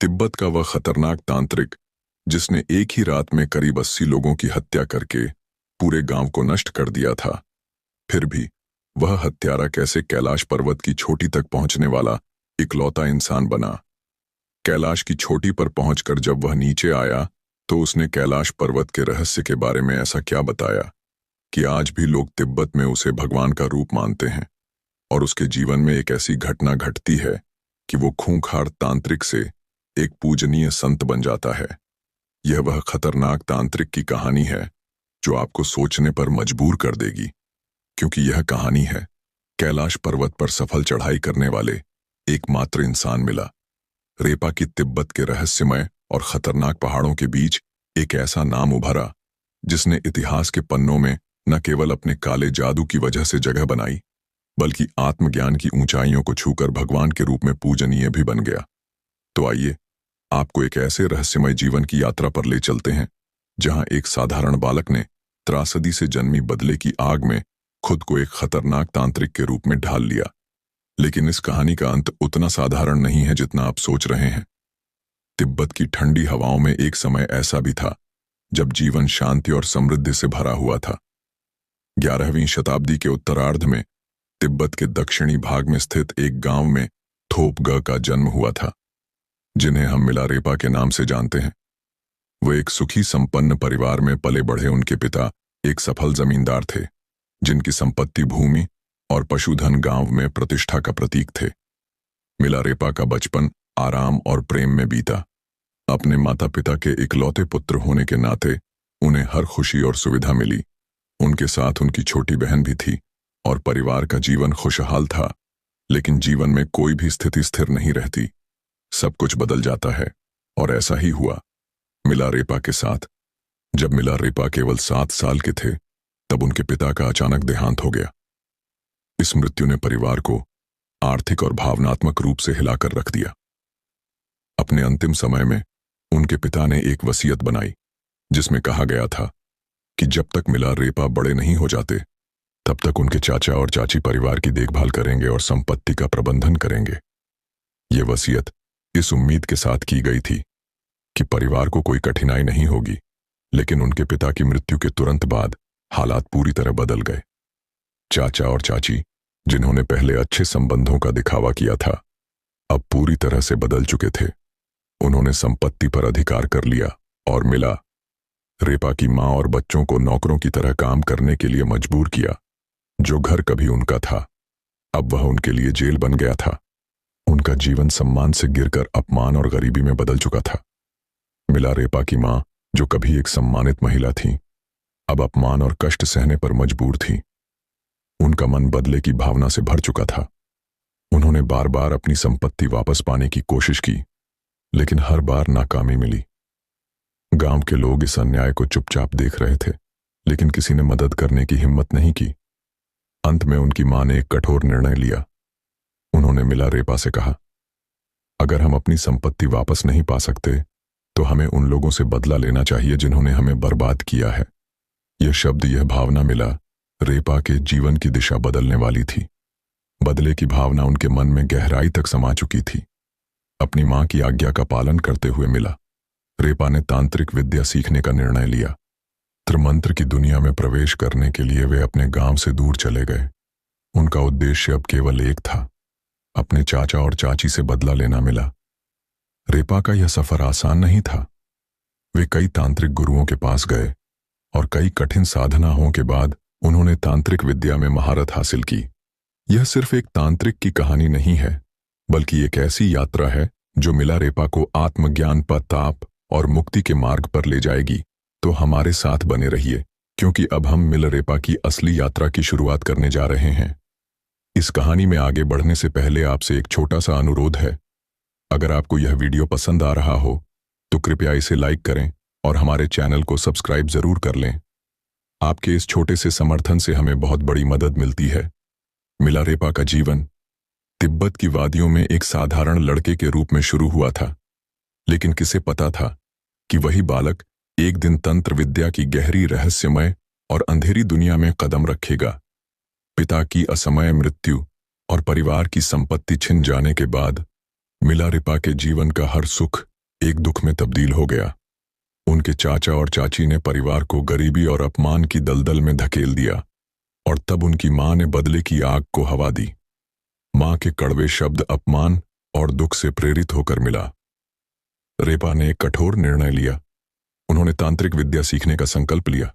तिब्बत का वह खतरनाक तांत्रिक जिसने एक ही रात में करीब 80 लोगों की हत्या करके पूरे गांव को नष्ट कर दिया था। फिर भी वह हत्यारा कैसे कैलाश पर्वत की चोटी तक पहुंचने वाला इकलौता इंसान बना। कैलाश की चोटी पर पहुंचकर जब वह नीचे आया तो उसने कैलाश पर्वत के रहस्य के बारे में ऐसा क्या बताया कि आज भी लोग तिब्बत में उसे भगवान का रूप मानते हैं। और उसके जीवन में एक ऐसी घटना घटती है कि वो खूंखार तांत्रिक से एक पूजनीय संत बन जाता है। यह वह खतरनाक तांत्रिक की कहानी है जो आपको सोचने पर मजबूर कर देगी, क्योंकि यह कहानी है कैलाश पर्वत पर सफल चढ़ाई करने वाले एकमात्र इंसान मिला रेपा की तिब्बत के रहस्यमय और खतरनाक पहाड़ों के बीच एक ऐसा नाम उभरा जिसने इतिहास के पन्नों में न केवल अपने काले जादू की वजह से जगह बनाई, बल्कि आत्मज्ञान की ऊंचाइयों को छूकर भगवान के रूप में पूजनीय भी बन गया। तो आइए आपको एक ऐसे रहस्यमय जीवन की यात्रा पर ले चलते हैं जहां एक साधारण बालक ने त्रासदी से जन्मी बदले की आग में खुद को एक खतरनाक तांत्रिक के रूप में ढाल लिया। लेकिन इस कहानी का अंत उतना साधारण नहीं है जितना आप सोच रहे हैं। तिब्बत की ठंडी हवाओं में एक समय ऐसा भी था जब जीवन शांति और समृद्धि से भरा हुआ था। 11वीं शताब्दी के उत्तरार्ध में तिब्बत के दक्षिणी भाग में स्थित एक गांव में थोपगा का जन्म हुआ था, जिन्हें हम मिलारेपा के नाम से जानते हैं। वो एक सुखी संपन्न परिवार में पले बढ़े। उनके पिता एक सफल जमींदार थे जिनकी संपत्ति भूमि और पशुधन गांव में प्रतिष्ठा का प्रतीक थे। मिलारेपा का बचपन आराम और प्रेम में बीता। अपने माता पिता के इकलौते पुत्र होने के नाते उन्हें हर खुशी और सुविधा मिली। उनके साथ उनकी छोटी बहन भी थी और परिवार का जीवन खुशहाल था। लेकिन जीवन में कोई भी स्थिति स्थिर नहीं रहती, सब कुछ बदल जाता है। और ऐसा ही हुआ मिलारेपा के साथ। जब मिलारेपा केवल 7 साल के थे तब उनके पिता का अचानक देहांत हो गया। इस मृत्यु ने परिवार को आर्थिक और भावनात्मक रूप से हिलाकर रख दिया। अपने अंतिम समय में उनके पिता ने एक वसीयत बनाई जिसमें कहा गया था कि जब तक मिलारेपा बड़े नहीं हो जाते तब तक उनके चाचा और चाची परिवार की देखभाल करेंगे और संपत्ति का प्रबंधन करेंगे। ये वसीयत इस उम्मीद के साथ की गई थी कि परिवार को कोई कठिनाई नहीं होगी। लेकिन उनके पिता की मृत्यु के तुरंत बाद हालात पूरी तरह बदल गए। चाचा और चाची, जिन्होंने पहले अच्छे संबंधों का दिखावा किया था, अब पूरी तरह से बदल चुके थे। उन्होंने संपत्ति पर अधिकार कर लिया और मिला रेपा की मां और बच्चों को नौकरों की तरह काम करने के लिए मजबूर किया। जो घर कभी उनका था अब वह उनके लिए जेल बन गया था। उनका जीवन सम्मान से गिरकर अपमान और गरीबी में बदल चुका था। मिलारेपा की मां, जो कभी एक सम्मानित महिला थी, अब अपमान और कष्ट सहने पर मजबूर थी। उनका मन बदले की भावना से भर चुका था। उन्होंने बार बार अपनी संपत्ति वापस पाने की कोशिश की, लेकिन हर बार नाकामी मिली। गांव के लोग इस अन्याय को चुपचाप देख रहे थे, लेकिन किसी ने मदद करने की हिम्मत नहीं की। अंत में उनकी मां ने एक कठोर निर्णय लिया। उन्होंने मिलारेपा से कहा, अगर हम अपनी संपत्ति वापस नहीं पा सकते तो हमें उन लोगों से बदला लेना चाहिए जिन्होंने हमें बर्बाद किया है। यह शब्द, यह भावना मिला रेपा के जीवन की दिशा बदलने वाली थी। बदले की भावना उनके मन में गहराई तक समा चुकी थी। अपनी मां की आज्ञा का पालन करते हुए मिला रेपा ने तांत्रिक विद्या सीखने का निर्णय लिया। त्रिमंत्र की दुनिया में प्रवेश करने के लिए वे अपने गांव से दूर चले गए। उनका उद्देश्य अब केवल एक था, अपने चाचा और चाची से बदला लेना। मिला रेपा का यह सफर आसान नहीं था। वे कई तांत्रिक गुरुओं के पास गए और कई कठिन साधनाओं के बाद उन्होंने तांत्रिक विद्या में महारत हासिल की। यह सिर्फ एक तांत्रिक की कहानी नहीं है, बल्कि एक ऐसी यात्रा है जो मिलारेपा को आत्मज्ञान, प्रताप और मुक्ति के मार्ग पर ले जाएगी। तो हमारे साथ बने रहिए, क्योंकि अब हम मिलारेपा की असली यात्रा की शुरुआत करने जा रहे हैं। इस कहानी में आगे बढ़ने से पहले आपसे एक छोटा सा अनुरोध है। अगर आपको यह वीडियो पसंद आ रहा हो तो कृपया इसे लाइक करें और हमारे चैनल को सब्सक्राइब जरूर कर लें। आपके इस छोटे से समर्थन से हमें बहुत बड़ी मदद मिलती है। मिलारेपा का जीवन तिब्बत की वादियों में एक साधारण लड़के के रूप में शुरू हुआ था, लेकिन किसे पता था कि वही बालक एक दिन तंत्र विद्या की गहरी, रहस्यमय और अंधेरी दुनिया में कदम रखेगा। पिता की असमय मृत्यु और परिवार की संपत्ति छिन जाने के बाद मिलारेपा के जीवन का हर सुख एक दुख में तब्दील हो गया। उनके चाचा और चाची ने परिवार को गरीबी और अपमान की दलदल में धकेल दिया और तब उनकी मां ने बदले की आग को हवा दी। मां के कड़वे शब्द अपमान और दुख से प्रेरित होकर मिला रेपा ने एक कठोर निर्णय लिया। उन्होंने तांत्रिक विद्या सीखने का संकल्प लिया।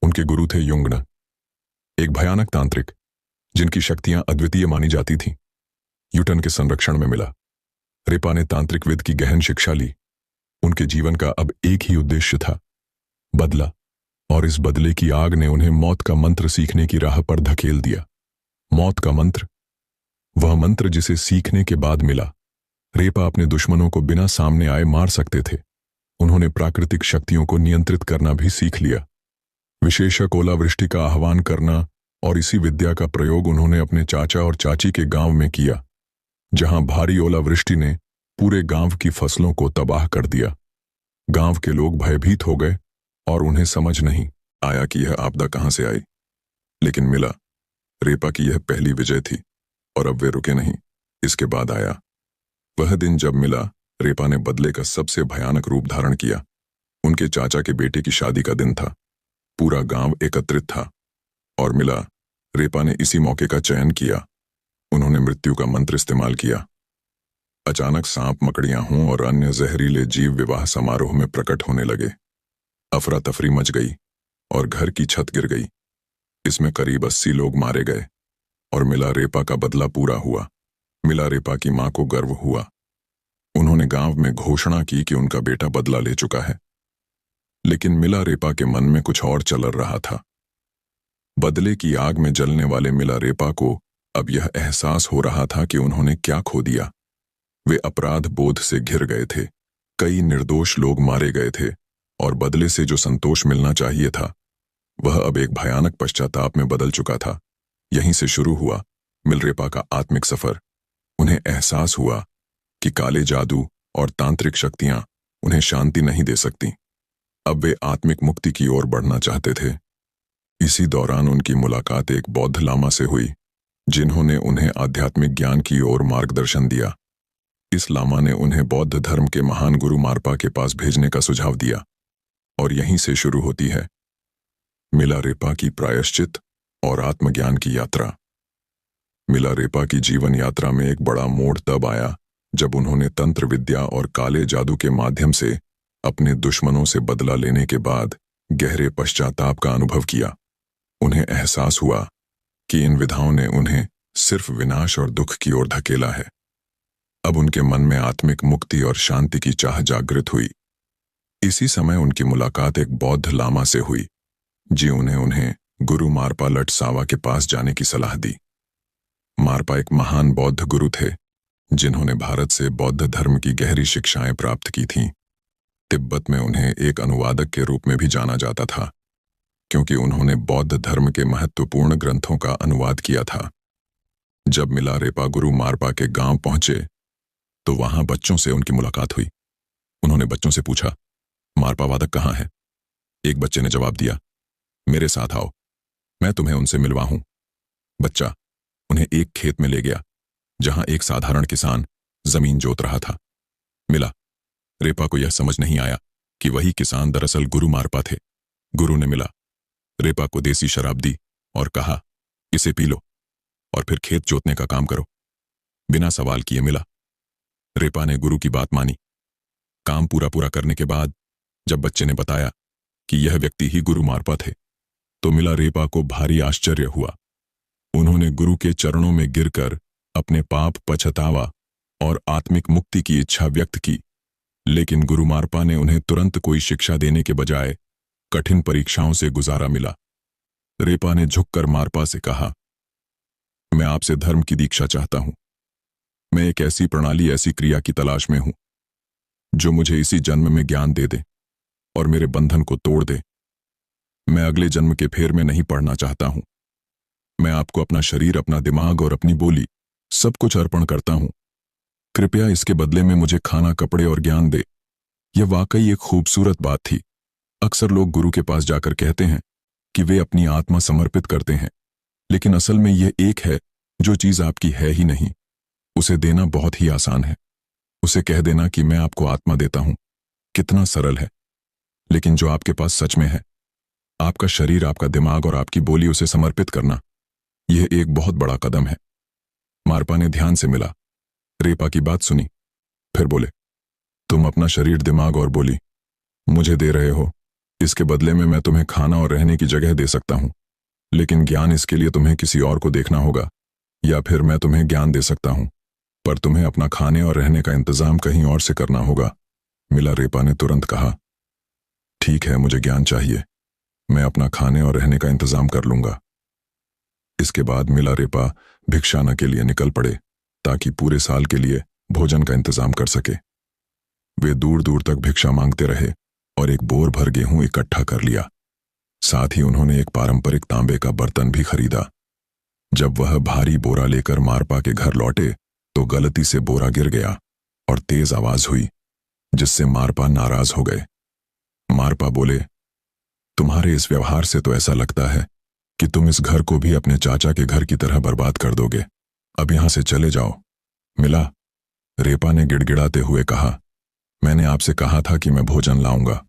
उनके गुरु थे युंगन, एक भयानक तांत्रिक जिनकी शक्तियां अद्वितीय मानी जाती थीं। यूटन के संरक्षण में मिला। रेपा ने तांत्रिक विद की गहन शिक्षा ली। उनके जीवन का अब एक ही उद्देश्य था, बदला, और इस बदले की आग ने उन्हें मौत का मंत्र सीखने की राह पर धकेल दिया। मौत का मंत्र, वह मंत्र जिसे सीखने के बाद मिला रेपा अपने दुश्मनों को बिना सामने आए मार सकते थे। उन्होंने प्राकृतिक शक्तियों को नियंत्रित करना भी सीख लिया, विशेषक ओलावृष्टि का आह्वान करना, और इसी विद्या का प्रयोग उन्होंने अपने चाचा और चाची के गांव में किया, जहां भारी ओलावृष्टि ने पूरे गांव की फसलों को तबाह कर दिया। गांव के लोग भयभीत हो गए और उन्हें समझ नहीं आया कि यह आपदा कहां से आई। लेकिन मिला, रेपा की यह पहली विजय थी और अब वे रुके नहीं। इसके बाद आया वह दिन जब मिला रेपा ने बदले का सबसे भयानक रूप धारण किया। उनके चाचा के बेटे की शादी का दिन था। पूरा गांव एकत्रित था और मिला रेपा ने इसी मौके का चयन किया। उन्होंने मृत्यु का मंत्र इस्तेमाल किया। अचानक सांप, मकड़ियां हों और अन्य जहरीले जीव विवाह समारोह में प्रकट होने लगे। अफरा तफरी मच गई और घर की छत गिर गई। इसमें करीब 80 लोग मारे गए और मिला रेपा का बदला पूरा हुआ। मिला रेपा की मां को गर्व हुआ। उन्होंने गांव में घोषणा की कि उनका बेटा बदला ले चुका है। लेकिन मिला रेपा के मन में कुछ और चल रहा था। बदले की आग में जलने वाले मिला रेपा को अब यह एहसास हो रहा था कि उन्होंने क्या खो दिया। वे अपराध बोध से घिर गए थे। कई निर्दोष लोग मारे गए थे और बदले से जो संतोष मिलना चाहिए था वह अब एक भयानक पश्चाताप में बदल चुका था। यहीं से शुरू हुआ मिलरेपा का आत्मिक सफर। उन्हें एहसास हुआ कि काले जादू और तांत्रिक शक्तियां उन्हें शांति नहीं दे सकती। अब वे आत्मिक मुक्ति की ओर बढ़ना चाहते थे। इसी दौरान उनकी मुलाकात एक बौद्ध लामा से हुई, जिन्होंने उन्हें आध्यात्मिक ज्ञान की ओर मार्गदर्शन दिया। इस लामा ने उन्हें बौद्ध धर्म के महान गुरु मारपा के पास भेजने का सुझाव दिया और यहीं से शुरू होती है मिलारेपा की प्रायश्चित और आत्मज्ञान की यात्रा। मिलारेपा की जीवन यात्रा में एक बड़ा मोड़ तब आया जब उन्होंने तंत्र विद्या और काले जादू के माध्यम से अपने दुश्मनों से बदला लेने के बाद गहरे पश्चाताप का अनुभव किया। उन्हें एहसास हुआ कि इन विधाओं ने उन्हें सिर्फ विनाश और दुख की ओर धकेला है। अब उनके मन में आत्मिक मुक्ति और शांति की चाह जागृत हुई। इसी समय उनकी मुलाकात एक बौद्ध लामा से हुई, जिन्होंने उन्हें गुरु मारपा लटसावा के पास जाने की सलाह दी। मारपा एक महान बौद्ध गुरु थे, जिन्होंने भारत से बौद्ध धर्म की गहरी शिक्षाएं प्राप्त की थीं। तिब्बत में उन्हें एक अनुवादक के रूप में भी जाना जाता था, क्योंकि उन्होंने बौद्ध धर्म के महत्वपूर्ण ग्रंथों का अनुवाद किया था। जब मिलारेपा गुरु मारपा के गांव पहुंचे तो वहां बच्चों से उनकी मुलाकात हुई। उन्होंने बच्चों से पूछा, मारपा वादक कहाँ है? एक बच्चे ने जवाब दिया, मेरे साथ आओ, मैं तुम्हें उनसे मिलवा हूं। बच्चा उन्हें एक खेत में ले गया जहां एक साधारण किसान जमीन जोत रहा था। मिला रेपा को यह समझ नहीं आया कि वही किसान दरअसल गुरु मारपा थे। गुरु ने मिला रेपा को देसी शराब दी और कहा, इसे पी लो और फिर खेत जोतने का काम करो। बिना सवाल किए मिला रेपा ने गुरु की बात मानी। काम पूरा करने के बाद जब बच्चे ने बताया कि यह व्यक्ति ही गुरु मारपा थे तो मिला रेपा को भारी आश्चर्य हुआ। उन्होंने गुरु के चरणों में गिरकर अपने पाप, पछतावा और आत्मिक मुक्ति की इच्छा व्यक्त की। लेकिन गुरु मारपा ने उन्हें तुरंत कोई शिक्षा देने के बजाय कठिन परीक्षाओं से गुजारा मिला। रेपा ने झुककर मारपा से कहा, मैं आपसे धर्म की दीक्षा चाहता हूं। मैं एक ऐसी प्रणाली, ऐसी क्रिया की तलाश में हूं जो मुझे इसी जन्म में ज्ञान दे दे और मेरे बंधन को तोड़ दे। मैं अगले जन्म के फेर में नहीं पड़ना चाहता हूं। मैं आपको अपना शरीर, अपना दिमाग और अपनी बोली सब कुछ अर्पण करता हूं। कृपया इसके बदले में मुझे खाना, कपड़े और ज्ञान दे। यह वाकई एक खूबसूरत बात थी। अक्सर लोग गुरु के पास जाकर कहते हैं कि वे अपनी आत्मा समर्पित करते हैं, लेकिन असल में यह एक है जो चीज आपकी है ही नहीं। उसे देना बहुत ही आसान है। उसे कह देना कि मैं आपको आत्मा देता हूं। कितना सरल है। लेकिन जो आपके पास सच में है, आपका शरीर, आपका दिमाग और आपकी बोली, उसे समर्पित करना, यह एक बहुत बड़ा कदम है। मारपा ने ध्यान से मिला, रेपा की बात सुनी, फिर बोले, तुम अपना शरीर, दिमाग और बोली मुझे दे रहे हो। इसके बदले में मैं तुम्हें खाना और रहने की जगह दे सकता हूं, लेकिन ज्ञान, इसके लिए तुम्हें किसी और को देखना होगा। या फिर मैं तुम्हें ज्ञान दे सकता हूं, पर तुम्हें अपना खाने और रहने का इंतजाम कहीं और से करना होगा। मिला रेपा ने तुरंत कहा, ठीक है, मुझे ज्ञान चाहिए, मैं अपना खाने और रहने का इंतजाम कर लूंगा। इसके बाद मिला रेपा भिक्षाना के लिए निकल पड़े, ताकि पूरे साल के लिए भोजन का इंतजाम कर सके। वे दूर दूर तक भिक्षा मांगते रहे और एक बोर भर गेहूं इकट्ठा कर लिया। साथ ही उन्होंने एक पारंपरिक तांबे का बर्तन भी खरीदा। जब वह भारी बोरा लेकर मारपा के घर लौटे तो गलती से बोरा गिर गया और तेज आवाज हुई, जिससे मारपा नाराज हो गए। मारपा बोले, तुम्हारे इस व्यवहार से तो ऐसा लगता है कि तुम इस घर को भी अपने चाचा के घर की तरह बर्बाद कर दोगे। अब यहां से चले जाओ। मिला, रेपा ने गिड़गिड़ाते हुए कहा, मैंने आपसे कहा था कि मैं भोजन लाऊंगा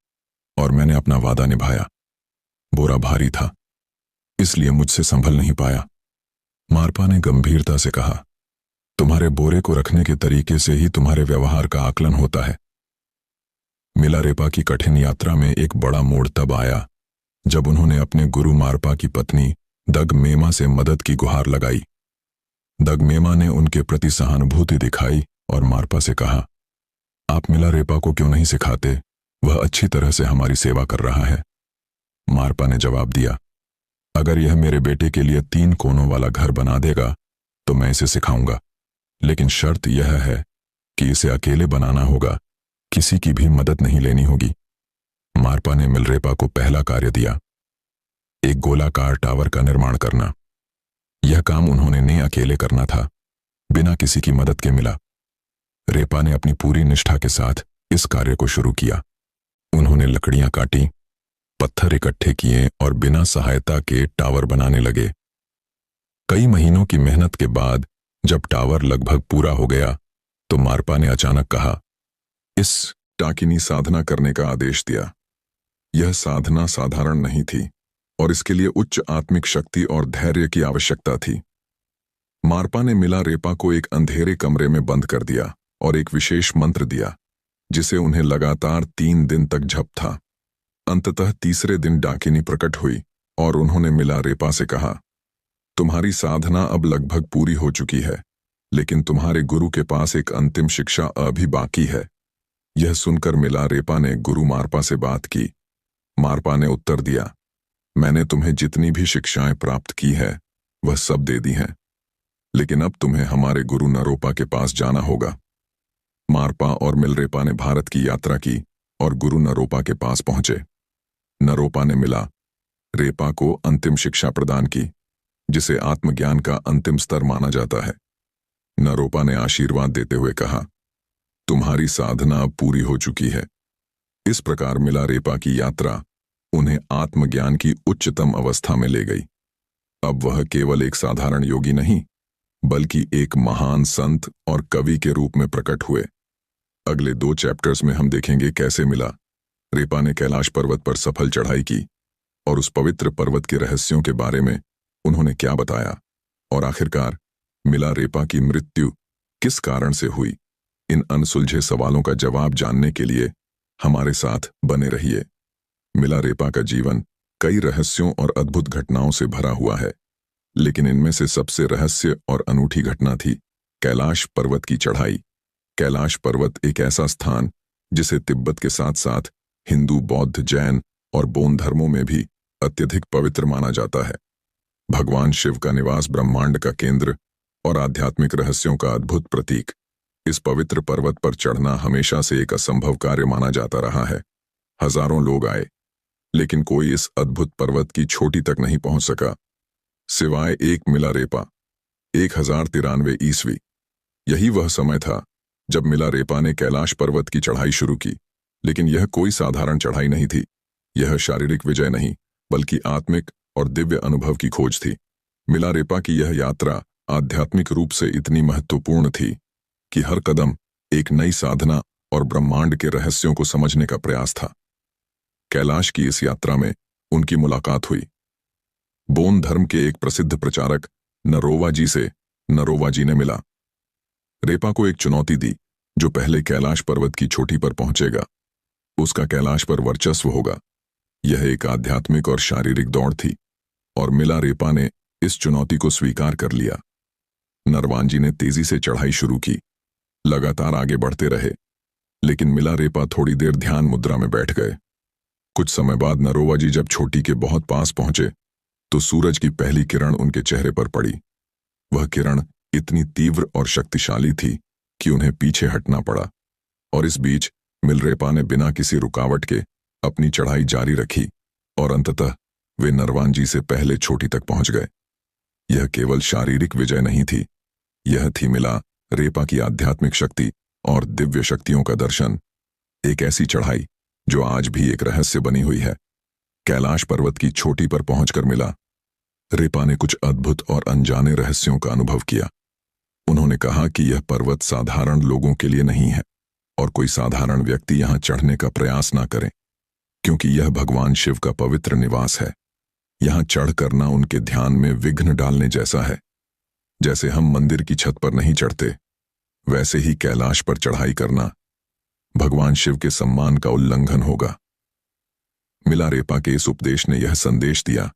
और मैंने अपना वादा निभाया। बोरा भारी था, इसलिए मुझसे संभल नहीं पाया। मारपा ने गंभीरता से कहा, तुम्हारे बोरे को रखने के तरीके से ही तुम्हारे व्यवहार का आकलन होता है। मिला रेपा की कठिन यात्रा में एक बड़ा मोड़ तब आया जब उन्होंने अपने गुरु मारपा की पत्नी दगमेमा से मदद की गुहार लगाई। दगमेमा ने उनके प्रति सहानुभूति दिखाई और मारपा से कहा, आप मिला रेपा को क्यों नहीं सिखाते? वह अच्छी तरह से हमारी सेवा कर रहा है। मारपा ने जवाब दिया, अगर यह मेरे बेटे के लिए 3 कोनों वाला घर बना देगा तो मैं इसे सिखाऊंगा, लेकिन शर्त यह है कि इसे अकेले बनाना होगा, किसी की भी मदद नहीं लेनी होगी। मारपा ने मिलरेपा को पहला कार्य दिया, एक गोलाकार टावर का निर्माण करना। यह काम उन्होंने अकेले करना था, बिना किसी की मदद के। मिला रेपा ने अपनी पूरी निष्ठा के साथ इस कार्य को शुरू किया। उन्होंने लकड़ियां काटी, पत्थर इकट्ठे किए और बिना सहायता के टावर बनाने लगे। कई महीनों की मेहनत के बाद जब टावर लगभग पूरा हो गया तो मारपा ने अचानक कहा, इस टाकिनी साधना करने का आदेश दिया। यह साधना साधारण नहीं थी और इसके लिए उच्च आत्मिक शक्ति और धैर्य की आवश्यकता थी। मारपा ने मिला रेपा को एक अंधेरे कमरे में बंद कर दिया और एक विशेष मंत्र दिया, जिसे उन्हें लगातार 3 दिन तक जप था। अंततः तीसरे दिन डाकिनी प्रकट हुई और उन्होंने मिला रेपा से कहा, तुम्हारी साधना अब लगभग पूरी हो चुकी है, लेकिन तुम्हारे गुरु के पास एक अंतिम शिक्षा अभी बाकी है। यह सुनकर मिला रेपा ने गुरु मारपा से बात की। मारपा ने उत्तर दिया, मैंने तुम्हें जितनी भी शिक्षाएं प्राप्त की है वह सब दे दी हैं, लेकिन अब तुम्हें हमारे गुरु नरोपा के पास जाना होगा। मारपा और मिलरेपा ने भारत की यात्रा की और गुरु नरोपा के पास पहुंचे। नरोपा ने मिला रेपा को अंतिम शिक्षा प्रदान की, जिसे आत्मज्ञान का अंतिम स्तर माना जाता है। नरोपा ने आशीर्वाद देते हुए कहा, तुम्हारी साधना अब पूरी हो चुकी है। इस प्रकार मिला रेपा की यात्रा उन्हें आत्मज्ञान की उच्चतम अवस्था में ले गई। अब वह केवल एक साधारण योगी नहीं, बल्कि एक महान संत और कवि के रूप में प्रकट हुए। अगले 2 चैप्टर्स में हम देखेंगे कैसे मिला रेपा ने कैलाश पर्वत पर सफल चढ़ाई की और उस पवित्र पर्वत के रहस्यों के बारे में उन्होंने क्या बताया, और आखिरकार मिला रेपा की मृत्यु किस कारण से हुई। इन अनसुलझे सवालों का जवाब जानने के लिए हमारे साथ बने रहिए। मिला रेपा का जीवन कई रहस्यों और अद्भुत घटनाओं से भरा हुआ है, लेकिन इनमें से सबसे रहस्य और अनूठी घटना थी कैलाश पर्वत की चढ़ाई। कैलाश पर्वत एक ऐसा स्थान जिसे तिब्बत के साथ साथ हिंदू, बौद्ध, जैन और बौन धर्मों में भी अत्यधिक पवित्र माना जाता है। भगवान शिव का निवास, ब्रह्मांड का केंद्र और आध्यात्मिक रहस्यों का अद्भुत प्रतीक। इस पवित्र पर्वत पर चढ़ना हमेशा से एक असंभव कार्य माना जाता रहा है। हजारों लोग आए, लेकिन कोई इस अद्भुत पर्वत की चोटी तक नहीं पहुंच सका, सिवाय एक मिला रेपा। 1093 ईस्वी, यही वह समय था जब मिला रेपा ने कैलाश पर्वत की चढ़ाई शुरू की। लेकिन यह कोई साधारण चढ़ाई नहीं थी। यह शारीरिक विजय नहीं, बल्कि आत्मिक और दिव्य अनुभव की खोज थी। मिला रेपा की यह यात्रा आध्यात्मिक रूप से इतनी महत्वपूर्ण थी कि हर कदम एक नई साधना और ब्रह्मांड के रहस्यों को समझने का प्रयास था। कैलाश की इस यात्रा में उनकी मुलाकात हुई बोन धर्म के एक प्रसिद्ध प्रचारक नरोवा जी से। नरोवा जी ने मिला रेपा को एक चुनौती दी, जो पहले कैलाश पर्वत की चोटी पर पहुंचेगा उसका कैलाश पर वर्चस्व होगा। यह एक आध्यात्मिक और शारीरिक दौड़ थी और मिला रेपा ने इस चुनौती को स्वीकार कर लिया। नरवान जी ने तेजी से चढ़ाई शुरू की, लगातार आगे बढ़ते रहे, लेकिन मिला रेपा थोड़ी देर ध्यान मुद्रा में बैठ गए। कुछ समय बाद नरोवा जी जब चोटी के बहुत पास पहुंचे तो सूरज की पहली किरण उनके चेहरे पर पड़ी। वह किरण इतनी तीव्र और शक्तिशाली थी कि उन्हें पीछे हटना पड़ा, और इस बीच मिलरेपा ने बिना किसी रुकावट के अपनी चढ़ाई जारी रखी और अंततः वे नरवान जी से पहले चोटी तक पहुंच गए। यह केवल शारीरिक विजय नहीं थी, यह थी मिला रेपा की आध्यात्मिक शक्ति और दिव्य शक्तियों का दर्शन। एक ऐसी चढ़ाई जो आज भी एक रहस्य बनी हुई है। कैलाश पर्वत की चोटी पर पहुंचकर मिला रेपा ने कुछ अद्भुत और अनजाने रहस्यों का अनुभव किया। उन्होंने कहा कि यह पर्वत साधारण लोगों के लिए नहीं है और कोई साधारण व्यक्ति यहां चढ़ने का प्रयास ना करे, क्योंकि यह भगवान शिव का पवित्र निवास है। यहां चढ़ करना उनके ध्यान में विघ्न डालने जैसा है। जैसे हम मंदिर की छत पर नहीं चढ़ते, वैसे ही कैलाश पर चढ़ाई करना भगवान शिव के सम्मान का उल्लंघन होगा। मिला रेपा के इस उपदेश ने यह संदेश दिया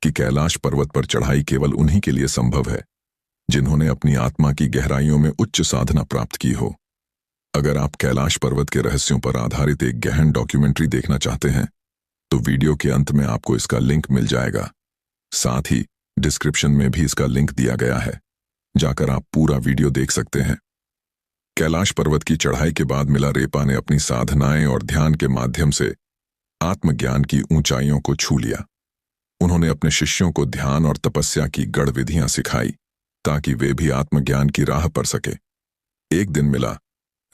कि कैलाश पर्वत पर चढ़ाई केवल उन्हीं के लिए संभव है जिन्होंने अपनी आत्मा की गहराइयों में उच्च साधना प्राप्त की हो। अगर आप कैलाश पर्वत के रहस्यों पर आधारित एक गहन डॉक्यूमेंट्री देखना चाहते हैं तो वीडियो के अंत में आपको इसका लिंक मिल जाएगा। साथ ही डिस्क्रिप्शन में भी इसका लिंक दिया गया है, जाकर आप पूरा वीडियो देख सकते हैं। कैलाश पर्वत की चढ़ाई के बाद मिला रेपा ने अपनी साधनाएं और ध्यान के माध्यम से आत्मज्ञान की ऊंचाइयों को छू लिया। उन्होंने अपने शिष्यों को ध्यान और तपस्या की गढ़ विधियां सिखाई ताकि वे भी आत्मज्ञान की राह पर सके। एक दिन मिला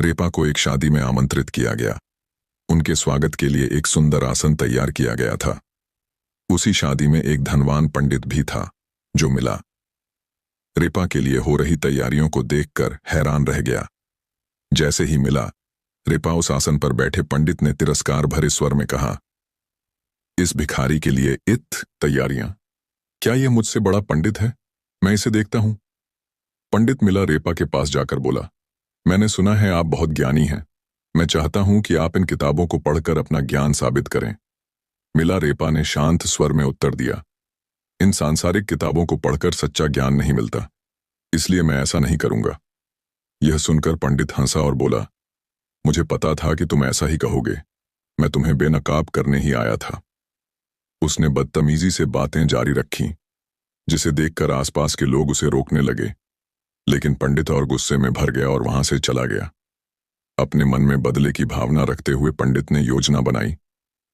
रेपा को एक शादी में आमंत्रित किया गया। उनके स्वागत के लिए एक सुंदर आसन तैयार किया गया था। उसी शादी में एक धनवान पंडित भी था जो मिला रेपा के लिए हो रही तैयारियों को देखकर हैरान रह गया। जैसे ही मिला रेपा उस आसन पर बैठे पंडित ने तिरस्कार भरे स्वर में कहा, इस भिखारी के लिए तैयारियां? क्या यह मुझसे बड़ा पंडित है? मैं इसे देखता हूं। पंडित मिला रेपा के पास जाकर बोला, मैंने सुना है आप बहुत ज्ञानी हैं। मैं चाहता हूं कि आप इन किताबों को पढ़कर अपना ज्ञान साबित करें। मिला रेपा ने शांत स्वर में उत्तर दिया, इन सांसारिक किताबों को पढ़कर सच्चा ज्ञान नहीं मिलता, इसलिए मैं ऐसा नहीं करूंगा। यह सुनकर पंडित हंसा और बोला, मुझे पता था कि तुम ऐसा ही कहोगे। मैं तुम्हें बेनकाब करने ही आया था। उसने बदतमीजी से बातें जारी रखीं, जिसे देखकर आसपास के लोग उसे रोकने लगे, लेकिन पंडित और गुस्से में भर गया और वहां से चला गया। अपने मन में बदले की भावना रखते हुए पंडित ने योजना बनाई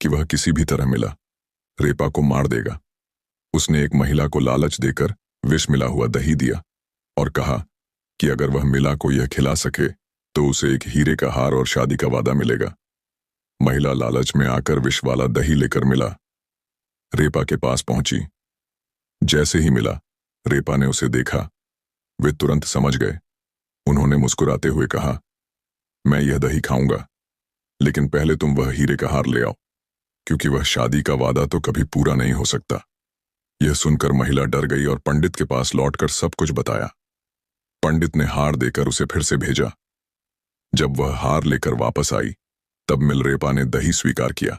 कि वह किसी भी तरह मिला रेपा को मार देगा। उसने एक महिला को लालच देकर विष मिला हुआ दही दिया और कहा कि अगर वह मिला को यह खिला सके तो उसे एक हीरे का हार और शादी का वादा मिलेगा। महिला लालच में आकर विष वाला दही लेकर मिला रेपा के पास पहुंची। जैसे ही मिला रेपा ने उसे देखा, वे तुरंत समझ गए। उन्होंने मुस्कुराते हुए कहा, मैं यह दही खाऊंगा, लेकिन पहले तुम वह हीरे का हार ले आओ, क्योंकि वह शादी का वादा तो कभी पूरा नहीं हो सकता। यह सुनकर महिला डर गई और पंडित के पास लौटकर सब कुछ बताया। पंडित ने हार देकर उसे फिर से भेजा। जब वह हार लेकर वापस आई तब मिलरेपा ने दही स्वीकार किया।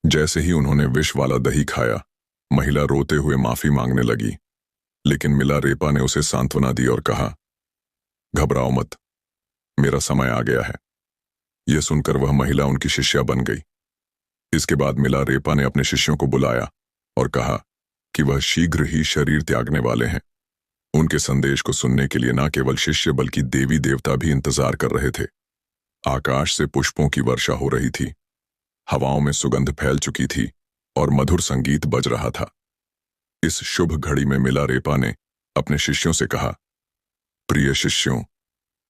जैसे ही उन्होंने विष वाला दही खाया, महिला रोते हुए माफी मांगने लगी, लेकिन मिला रेपा ने उसे सांत्वना दी और कहा, घबराओ मत, मेरा समय आ गया है। यह सुनकर वह महिला उनकी शिष्या बन गई। इसके बाद मिला रेपा ने अपने शिष्यों को बुलाया और कहा कि वह शीघ्र ही शरीर त्यागने वाले हैं। उनके संदेश को सुनने के लिए न केवल शिष्य बल्कि देवी देवता भी इंतजार कर रहे थे। आकाश से पुष्पों की वर्षा हो रही थी, हवाओं में सुगंध फैल चुकी थी और मधुर संगीत बज रहा था। इस शुभ घड़ी में मिला रेपा ने अपने शिष्यों से कहा, प्रिय शिष्यों,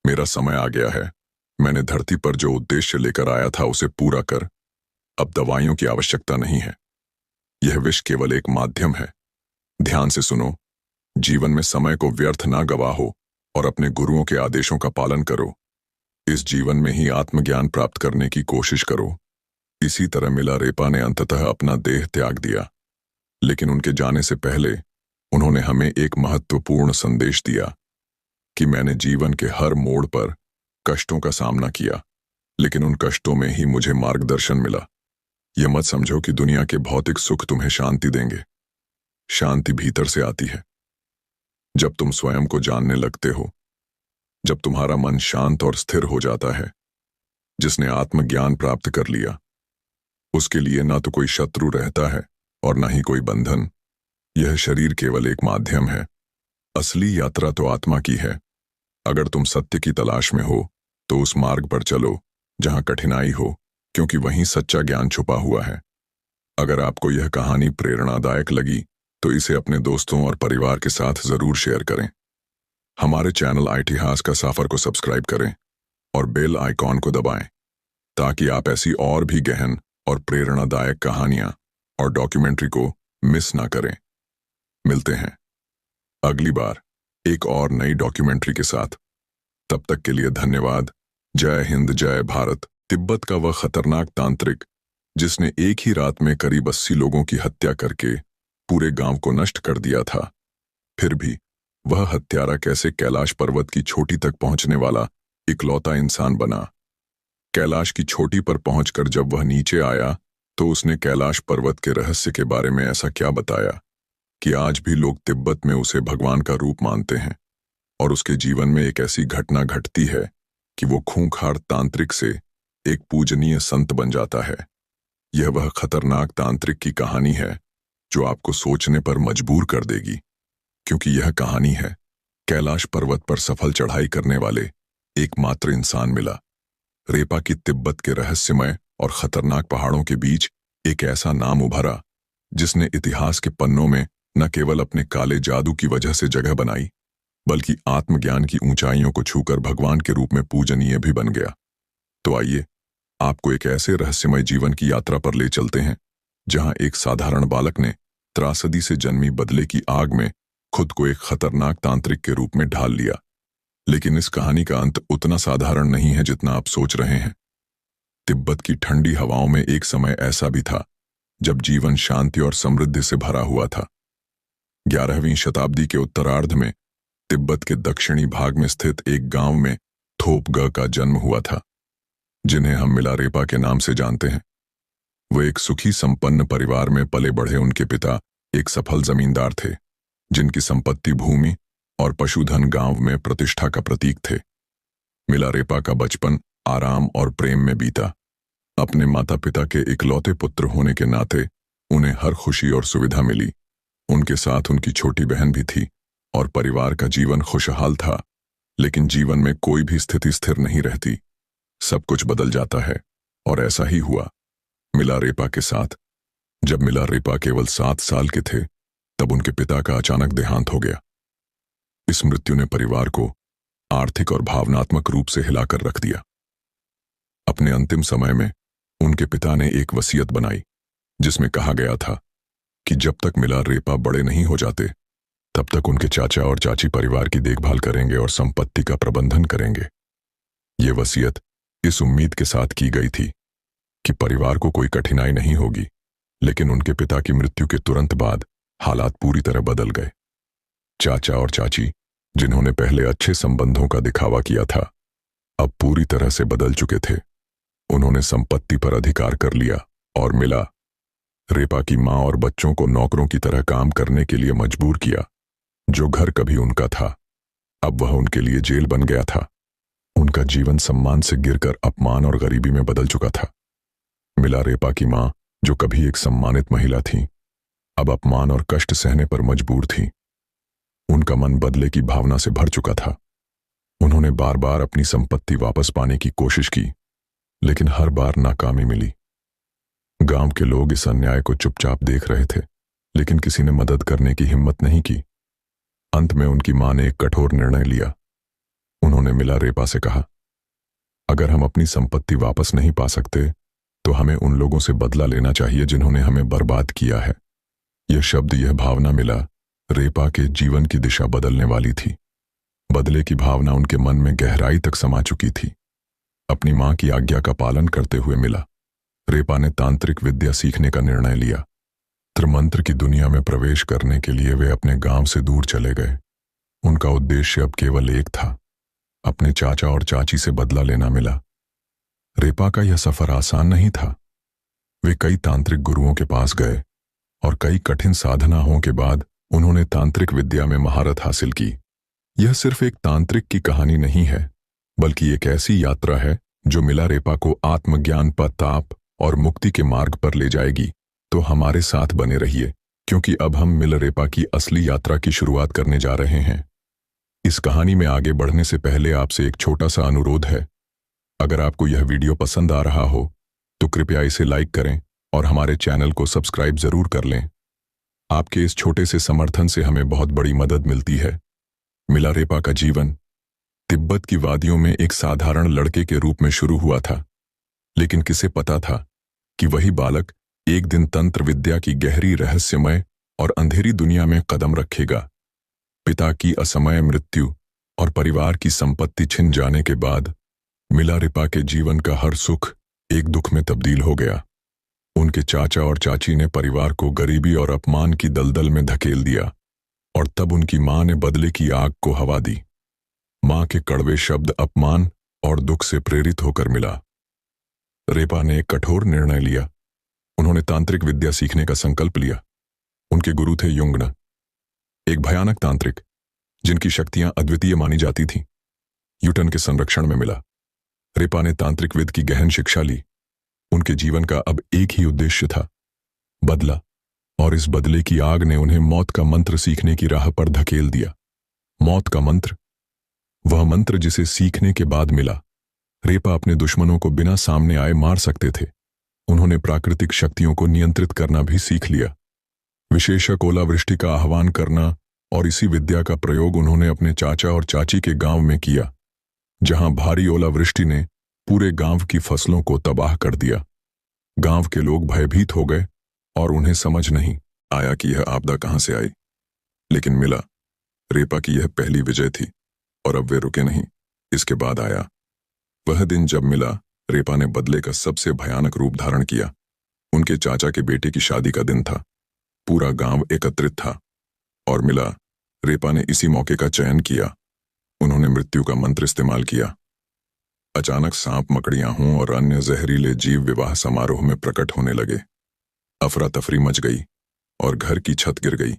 मेरा समय आ गया है। मैंने धरती पर जो उद्देश्य लेकर आया था उसे पूरा कर। अब दवाइयों की आवश्यकता नहीं है। यह विष केवल एक माध्यम है। ध्यान से सुनो। जीवन में समय को व्यर्थ ना गवाहो और अपने गुरुओं के आदेशों का पालन करो। इस जीवन में ही आत्मज्ञान प्राप्त करने की कोशिश करो। इसी तरह मिलारेपा ने अंततः अपना देह त्याग दिया, लेकिन उनके जाने से पहले उन्होंने हमें एक महत्वपूर्ण संदेश दिया कि मैंने जीवन के हर मोड़ पर कष्टों का सामना किया, लेकिन उन कष्टों में ही मुझे मार्गदर्शन मिला। यह मत समझो कि दुनिया के भौतिक सुख तुम्हें शांति देंगे। शांति भीतर से आती है। जब तुम स्वयं को जानने लगते हो, जब तुम्हारा मन शांत और स्थिर हो जाता है। जिसने आत्मज्ञान प्राप्त कर लिया, उसके लिए ना तो कोई शत्रु रहता है और ना ही कोई बंधन। यह शरीर केवल एक माध्यम है। असली यात्रा तो आत्मा की है। अगर तुम सत्य की तलाश में हो तो उस मार्ग पर चलो जहां कठिनाई हो, क्योंकि वहीं सच्चा ज्ञान छुपा हुआ है। अगर आपको यह कहानी प्रेरणादायक लगी तो इसे अपने दोस्तों और परिवार के साथ जरूर शेयर करें। हमारे चैनल इतिहास का सफर को सब्सक्राइब करें और बेल आइकॉन को दबाएं, ताकि आप ऐसी और भी गहन और प्रेरणादायक कहानियां और डॉक्यूमेंट्री को मिस ना करें। मिलते हैं अगली बार एक और नई डॉक्यूमेंट्री के साथ। तब तक के लिए धन्यवाद। जय हिंद, जय भारत। तिब्बत का वह खतरनाक तांत्रिक जिसने एक ही रात में करीब 80 लोगों की हत्या करके पूरे गांव को नष्ट कर दिया था, फिर भी वह हत्यारा कैसे कैलाश पर्वत की चोटी तक पहुंचने वाला इकलौता इंसान बना। कैलाश की चोटी पर पहुंचकर जब वह नीचे आया तो उसने कैलाश पर्वत के रहस्य के बारे में ऐसा क्या बताया कि आज भी लोग तिब्बत में उसे भगवान का रूप मानते हैं, और उसके जीवन में एक ऐसी घटना घटती है कि वो खूंखार तांत्रिक से एक पूजनीय संत बन जाता है। यह वह खतरनाक तांत्रिक की कहानी है जो आपको सोचने पर मजबूर कर देगी, क्योंकि यह कहानी है कैलाश पर्वत पर सफल चढ़ाई करने वाले एकमात्र इंसान मिला रेपा की। तिब्बत के रहस्यमय और खतरनाक पहाड़ों के बीच एक ऐसा नाम उभरा जिसने इतिहास के पन्नों में न केवल अपने काले जादू की वजह से जगह बनाई, बल्कि आत्मज्ञान की ऊंचाइयों को छूकर भगवान के रूप में पूजनीय भी बन गया। तो आइए आपको एक ऐसे रहस्यमय जीवन की यात्रा पर ले चलते हैं जहां एक साधारण बालक ने त्रासदी से जन्मी बदले की आग में खुद को एक खतरनाक तांत्रिक के रूप में ढाल लिया। लेकिन इस कहानी का अंत उतना साधारण नहीं है जितना आप सोच रहे हैं। तिब्बत की ठंडी हवाओं में एक समय ऐसा भी था जब जीवन शांति और समृद्धि से भरा हुआ था। 11वीं शताब्दी के उत्तरार्ध में तिब्बत के दक्षिणी भाग में स्थित एक गांव में थोपगा का जन्म हुआ था, जिन्हें हम मिलारेपा के नाम से जानते हैं। वो एक सुखी संपन्न परिवार में पले बढ़े। उनके पिता एक सफल जमींदार थे, जिनकी संपत्ति भूमि और पशुधन गांव में प्रतिष्ठा का प्रतीक थे। मिलारेपा का बचपन आराम और प्रेम में बीता। अपने माता पिता के इकलौते पुत्र होने के नाते उन्हें हर खुशी और सुविधा मिली। उनके साथ उनकी छोटी बहन भी थी और परिवार का जीवन खुशहाल था। लेकिन जीवन में कोई भी स्थिति स्थिर नहीं रहती, सब कुछ बदल जाता है, और ऐसा ही हुआ मिलारेपा के साथ। जब मिलारेपा केवल 7 साल के थे तब उनके पिता का अचानक देहांत हो गया। इस मृत्यु ने परिवार को आर्थिक और भावनात्मक रूप से हिलाकर रख दिया। अपने अंतिम समय में उनके पिता ने एक वसीयत बनाई जिसमें कहा गया था कि जब तक मिलारेपा बड़े नहीं हो जाते तब तक उनके चाचा और चाची परिवार की देखभाल करेंगे और संपत्ति का प्रबंधन करेंगे। ये वसीयत इस उम्मीद के साथ की गई थी कि परिवार को कोई कठिनाई नहीं होगी। लेकिन उनके पिता की मृत्यु के तुरंत बाद हालात पूरी तरह बदल गए। चाचा और चाची, जिन्होंने पहले अच्छे संबंधों का दिखावा किया था, अब पूरी तरह से बदल चुके थे। उन्होंने संपत्ति पर अधिकार कर लिया और मिला रेपा की मां और बच्चों को नौकरों की तरह काम करने के लिए मजबूर किया। जो घर कभी उनका था, अब वह उनके लिए जेल बन गया था। उनका जीवन सम्मान से गिरकर अपमान और गरीबी में बदल चुका था। मिलारेपा की मां, जो कभी एक सम्मानित महिला थी, अब अपमान और कष्ट सहने पर मजबूर थी। उनका मन बदले की भावना से भर चुका था। उन्होंने बार बार अपनी संपत्ति वापस पाने की कोशिश की, लेकिन हर बार नाकामी मिली। गांव के लोग इस अन्याय को चुपचाप देख रहे थे, लेकिन किसी ने मदद करने की हिम्मत नहीं की। अंत में उनकी मां ने एक कठोर निर्णय लिया। उन्होंने मिलारेपा से कहा, अगर हम अपनी संपत्ति वापस नहीं पा सकते तो हमें उन लोगों से बदला लेना चाहिए जिन्होंने हमें बर्बाद किया है। यह शब्द, यह भावना मिला रेपा के जीवन की दिशा बदलने वाली थी। बदले की भावना उनके मन में गहराई तक समा चुकी थी। अपनी मां की आज्ञा का पालन करते हुए मिला। रेपा ने तांत्रिक विद्या सीखने का निर्णय लिया। त्रिमंत्र की दुनिया में प्रवेश करने के लिए वे अपने गांव से दूर चले गए। उनका उद्देश्य अब केवल एक था, अपने चाचा और चाची से बदला लेना। मिला रेपा का यह सफर आसान नहीं था। वे कई तांत्रिक गुरुओं के पास गए और कई कठिन साधनाओं के बाद उन्होंने तांत्रिक विद्या में महारत हासिल की। यह सिर्फ एक तांत्रिक की कहानी नहीं है, बल्कि एक ऐसी यात्रा है जो मिला रेपा को आत्मज्ञान, प्रताप और मुक्ति के मार्ग पर ले जाएगी। तो हमारे साथ बने रहिए, क्योंकि अब हम मिला रेपा की असली यात्रा की शुरुआत करने जा रहे हैं। इस कहानी में आगे बढ़ने से पहले आपसे एक छोटा सा अनुरोध है। अगर आपको यह वीडियो पसंद आ रहा हो तो कृपया इसे लाइक करें और हमारे चैनल को सब्सक्राइब जरूर कर लें। आपके इस छोटे से समर्थन से हमें बहुत बड़ी मदद मिलती है। मिला रेपा का जीवन तिब्बत की वादियों में एक साधारण लड़के के रूप में शुरू हुआ था, लेकिन किसे पता था कि वही बालक एक दिन तंत्र विद्या की गहरी, रहस्यमय और अंधेरी दुनिया में कदम रखेगा। पिता की असमय मृत्यु और परिवार की संपत्ति छिन जाने के बाद मिला रेपा के जीवन का हर सुख एक दुख में तब्दील हो गया। उनके चाचा और चाची ने परिवार को गरीबी और अपमान की दलदल में धकेल दिया, और तब उनकी मां ने बदले की आग को हवा दी। मां के कड़वे शब्द अपमान और दुख से प्रेरित होकर मिला रेपा ने एक कठोर निर्णय लिया। उन्होंने तांत्रिक विद्या सीखने का संकल्प लिया। उनके गुरु थे युंगन, एक भयानक तांत्रिक जिनकी शक्तियां अद्वितीय मानी जाती थीं। यूटन के संरक्षण में मिला रेपा ने तांत्रिक विद्या की गहन शिक्षा ली। उनके जीवन का अब एक ही उद्देश्य था, बदला, और इस बदले की आग ने उन्हें मौत का मंत्र सीखने की राह पर धकेल दिया। मौत का मंत्र, वह मंत्र जिसे सीखने के बाद मिला रेपा अपने दुश्मनों को बिना सामने आए मार सकते थे। उन्होंने प्राकृतिक शक्तियों को नियंत्रित करना भी सीख लिया, विशेषक ओलावृष्टि का आह्वान करना, और इसी विद्या का प्रयोग उन्होंने अपने चाचा और चाची के गांव में किया, जहां भारी ओलावृष्टि ने पूरे गांव की फसलों को तबाह कर दिया। गांव के लोग भयभीत हो गए और उन्हें समझ नहीं आया कि यह आपदा कहां से आई। लेकिन मिला रेपा की यह पहली विजय थी, और अब वे रुके नहीं। इसके बाद आया वह दिन जब मिला रेपा ने बदले का सबसे भयानक रूप धारण किया। उनके चाचा के बेटे की शादी का दिन था। पूरा गांव एकत्रित था और मिला रेपा ने इसी मौके का चयन किया। उन्होंने मृत्यु का मंत्र इस्तेमाल किया। अचानक सांप, मकड़ियां और अन्य जहरीले जीव विवाह समारोह में प्रकट होने लगे। अफरा तफरी मच गई और घर की छत गिर गई।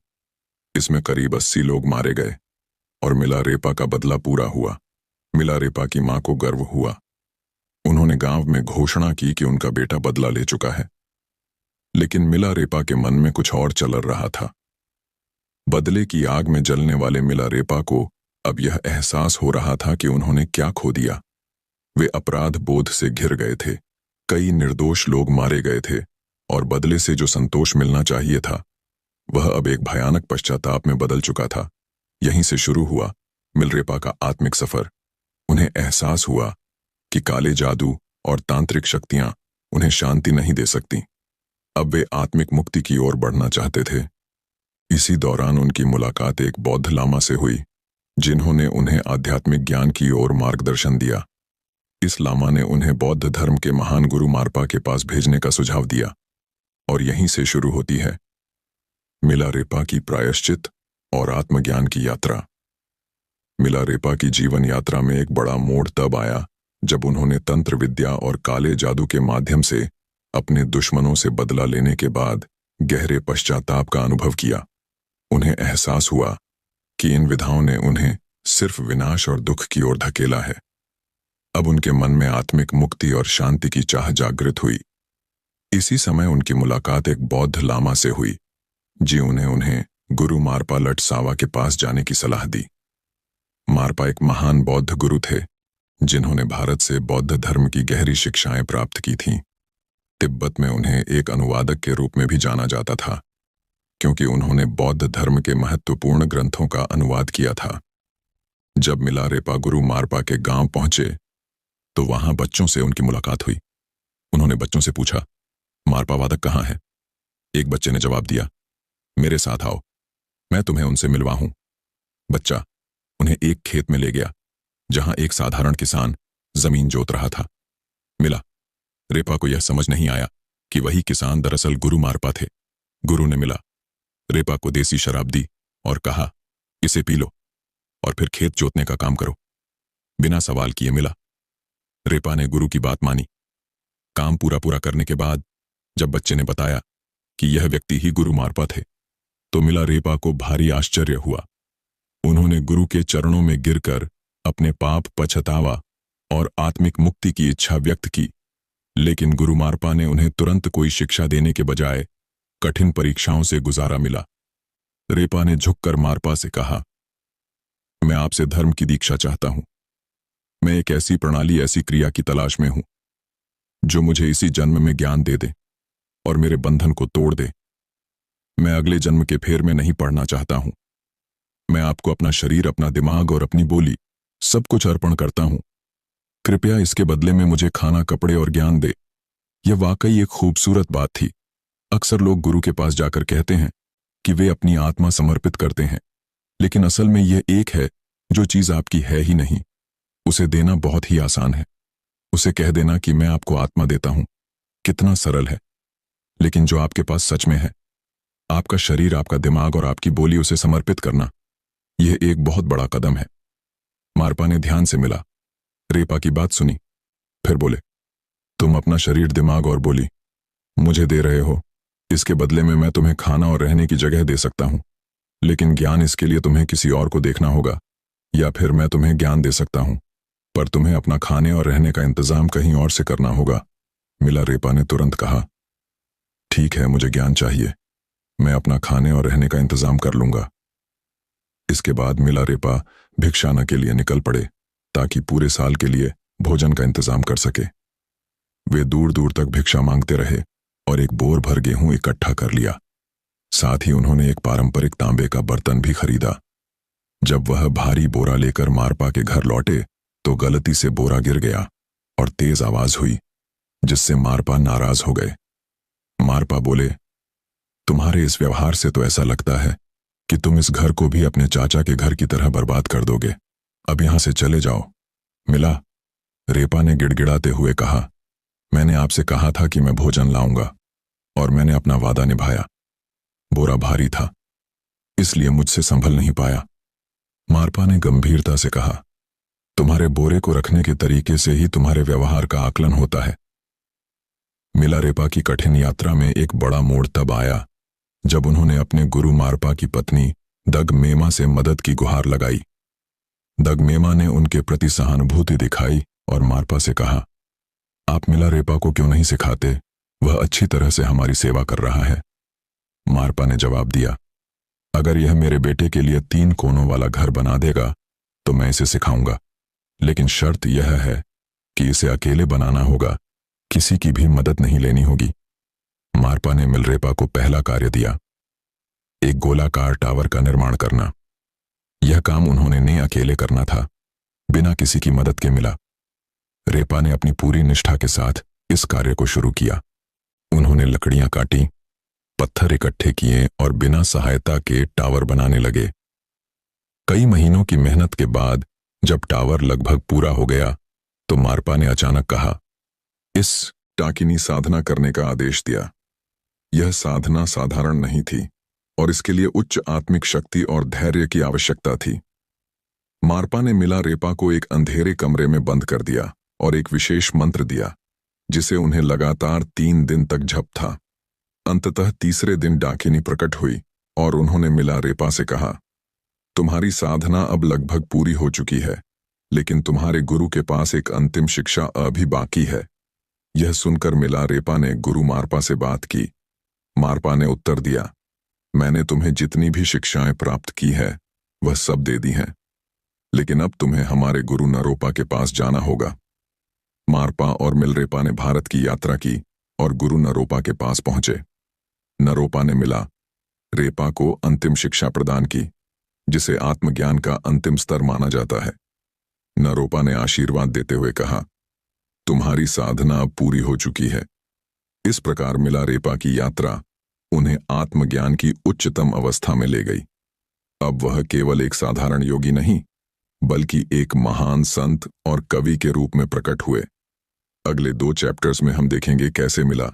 इसमें करीब 80 लोग मारे गए और मिला रेपा का बदला पूरा हुआ। मिला रेपा की मां को गर्व हुआ। उन्होंने गांव में घोषणा की कि उनका बेटा बदला ले चुका है। लेकिन मिला रेपा के मन में कुछ और चल रहा था। बदले की आग में जलने वाले मिला रेपा को अब यह एहसास हो रहा था कि उन्होंने क्या खो दिया। वे अपराध बोध से घिर गए थे। कई निर्दोष लोग मारे गए थे और बदले से जो संतोष मिलना चाहिए था वह अब एक भयानक पश्चाताप में बदल चुका था। यहीं से शुरू हुआ मिलरेपा का आत्मिक सफर। उन्हें एहसास हुआ कि काले जादू और तांत्रिक शक्तियां उन्हें शांति नहीं दे सकती। अब वे आत्मिक मुक्ति की ओर बढ़ना चाहते थे। इसी दौरान उनकी मुलाकात एक बौद्ध लामा से हुई, जिन्होंने उन्हें आध्यात्मिक ज्ञान की ओर मार्गदर्शन दिया। इस लामा ने उन्हें बौद्ध धर्म के महान गुरु मारपा के पास भेजने का सुझाव दिया, और यहीं से शुरू होती है मिलारेपा की प्रायश्चित और आत्मज्ञान की यात्रा। मिलारेपा की जीवन यात्रा में एक बड़ा मोड़ तब आया जब उन्होंने तंत्र विद्या और काले जादू के माध्यम से अपने दुश्मनों से बदला लेने के बाद गहरे पश्चाताप का अनुभव किया। उन्हें एहसास हुआ कि इन विधाओं ने उन्हें सिर्फ विनाश और दुख की ओर धकेला है। अब उनके मन में आत्मिक मुक्ति और शांति की चाह जागृत हुई। इसी समय उनकी मुलाकात एक बौद्ध लामा से हुई, जिन्होंने उन्हें गुरु मारपा लटसावा के पास जाने की सलाह दी। मारपा एक महान बौद्ध गुरु थे, जिन्होंने भारत से बौद्ध धर्म की गहरी शिक्षाएं प्राप्त की थीं। तिब्बत में उन्हें एक अनुवादक के रूप में भी जाना जाता था, क्योंकि उन्होंने बौद्ध धर्म के महत्वपूर्ण ग्रंथों का अनुवाद किया था। जब मिलारेपा गुरु मारपा के गांव पहुंचे तो वहां बच्चों से उनकी मुलाकात हुई। उन्होंने बच्चों से पूछा, मारपा वादक कहाँ है? एक बच्चे ने जवाब दिया, मेरे साथ आओ, मैं तुम्हें उनसे मिलवा हूं। बच्चा उन्हें एक खेत में ले गया, जहां एक साधारण किसान जमीन जोत रहा था। मिला। रेपा को यह समझ नहीं आया कि वही किसान दरअसल गुरु मारपा थे। गुरु ने मिला रेपा को देसी शराब दी और कहा, इसे पी लो और फिर खेत जोतने का काम करो। बिना सवाल किए मिला रेपा ने गुरु की बात मानी। काम पूरा करने के बाद जब बच्चे ने बताया कि यह व्यक्ति ही गुरु मारपा थे, तो मिला रेपा को भारी आश्चर्य हुआ। उन्होंने गुरु के चरणों में गिरकर अपने पाप, पछतावा और आत्मिक मुक्ति की इच्छा व्यक्त की, लेकिन गुरु मारपा ने उन्हें तुरंत कोई शिक्षा देने के बजाय कठिन परीक्षाओं से गुजारा मिला। रेपा ने झुककर मारपा से कहा, मैं आपसे धर्म की दीक्षा चाहता हूं। मैं एक ऐसी प्रणाली, ऐसी क्रिया की तलाश में हूं जो मुझे इसी जन्म में ज्ञान दे दे और मेरे बंधन को तोड़ दे। मैं अगले जन्म के फेर में नहीं पड़ना चाहता हूं। मैं आपको अपना शरीर, अपना दिमाग और अपनी बोली सब कुछ अर्पण करता हूं। कृपया इसके बदले में मुझे खाना, कपड़े और ज्ञान दे। यह वाकई एक खूबसूरत बात थी। अक्सर लोग गुरु के पास जाकर कहते हैं कि वे अपनी आत्मा समर्पित करते हैं, लेकिन असल में यह एक है जो चीज आपकी है ही नहीं। उसे देना बहुत ही आसान है। उसे कह देना कि मैं आपको आत्मा देता हूं, कितना सरल है। लेकिन जो आपके पास सच में है, आपका शरीर, आपका दिमाग और आपकी बोली, उसे समर्पित करना, यह एक बहुत बड़ा कदम है। मारपा ने ध्यान से मिला रेपा की बात सुनी, फिर बोले, तुम अपना शरीर, दिमाग और बोली मुझे दे रहे हो। इसके बदले में मैं तुम्हें खाना और रहने की जगह दे सकता हूं, लेकिन ज्ञान, इसके लिए तुम्हें किसी और को देखना होगा, या फिर मैं तुम्हें ज्ञान दे सकता हूं, पर तुम्हें अपना खाने और रहने का इंतजाम कहीं और से करना होगा। मिला रेपा ने तुरंत कहा, ठीक है, मुझे ज्ञान चाहिए। मैं अपना खाने और रहने का इंतजाम कर लूंगा। इसके बाद मिला रेपा भिक्षाना के लिए निकल पड़े ताकि पूरे साल के लिए भोजन का इंतजाम कर सके। वे दूर दूर तक भिक्षा मांगते रहे और एक बोर भर गेहूं इकट्ठा कर लिया। साथ ही उन्होंने एक पारंपरिक तांबे का बर्तन भी खरीदा। जब वह भारी बोरा लेकर मारपा के घर लौटे तो गलती से बोरा गिर गया और तेज आवाज हुई, जिससे मारपा नाराज हो गए। मारपा बोले, तुम्हारे इस व्यवहार से तो ऐसा लगता है कि तुम इस घर को भी अपने चाचा के घर की तरह बर्बाद कर दोगे। अब यहां से चले जाओ। मिला रेपा ने गिड़गिड़ाते हुए कहा, मैंने आपसे कहा था कि मैं भोजन लाऊंगा और मैंने अपना वादा निभाया। बोरा भारी था, इसलिए मुझसे संभल नहीं पाया। मारपा ने गंभीरता से कहा, तुम्हारे बोरे को रखने के तरीके से ही तुम्हारे व्यवहार का आकलन होता है। मिला रेपा की कठिन यात्रा में एक बड़ा मोड़ तब आया जब उन्होंने अपने गुरु मारपा की पत्नी दगमेमा से मदद की गुहार लगाई। दगमेमा ने उनके प्रति सहानुभूति दिखाई और मारपा से कहा, आप मिला रेपा को क्यों नहीं सिखाते? वह अच्छी तरह से हमारी सेवा कर रहा है। मारपा ने जवाब दिया, अगर यह मेरे बेटे के लिए 3 कोनों वाला घर बना देगा तो मैं इसे सिखाऊंगा, लेकिन शर्त यह है कि इसे अकेले बनाना होगा, किसी की भी मदद नहीं लेनी होगी। मारपा ने मिलरेपा को पहला कार्य दिया, एक गोलाकार टावर का निर्माण करना। यह काम उन्होंने अकेले करना था, बिना किसी की मदद के। मिला रेपा ने अपनी पूरी निष्ठा के साथ इस कार्य को शुरू किया। उन्होंने लकड़ियां काटी, पत्थर इकट्ठे किए और बिना सहायता के टावर बनाने लगे। कई महीनों की मेहनत के बाद जब टावर लगभग पूरा हो गया तो मारपा ने अचानक कहा, इस टाकिनी साधना करने का आदेश दिया। यह साधना साधारण नहीं थी और इसके लिए उच्च आत्मिक शक्ति और धैर्य की आवश्यकता थी। मारपा ने मिला रेपा को एक अंधेरे कमरे में बंद कर दिया और एक विशेष मंत्र दिया जिसे उन्हें लगातार 3 दिन तक जप था। अंततः तीसरे दिन डाकिनी प्रकट हुई और उन्होंने मिला रेपा से कहा, तुम्हारी साधना अब लगभग पूरी हो चुकी है, लेकिन तुम्हारे गुरु के पास एक अंतिम शिक्षा अभी बाकी है। यह सुनकर मिला रेपा ने गुरु मारपा से बात की। मारपा ने उत्तर दिया, मैंने तुम्हें जितनी भी शिक्षाएं प्राप्त की है वह सब दे दी हैं, लेकिन अब तुम्हें हमारे गुरु नरोपा के पास जाना होगा। मारपा और मिलरेपा ने भारत की यात्रा की और गुरु नरोपा के पास पहुंचे। नरोपा ने मिला रेपा को अंतिम शिक्षा प्रदान की, जिसे आत्मज्ञान का अंतिम स्तर माना जाता है। नरोपा ने आशीर्वाद देते हुए कहा, तुम्हारी साधना अब पूरी हो चुकी है। इस प्रकार मिला रेपा की यात्रा उन्हें आत्मज्ञान की उच्चतम अवस्था में ले गई। अब वह केवल एक साधारण योगी नहीं, बल्कि एक महान संत और कवि के रूप में प्रकट हुए। अगले 2 चैप्टर्स में हम देखेंगे कैसे मिला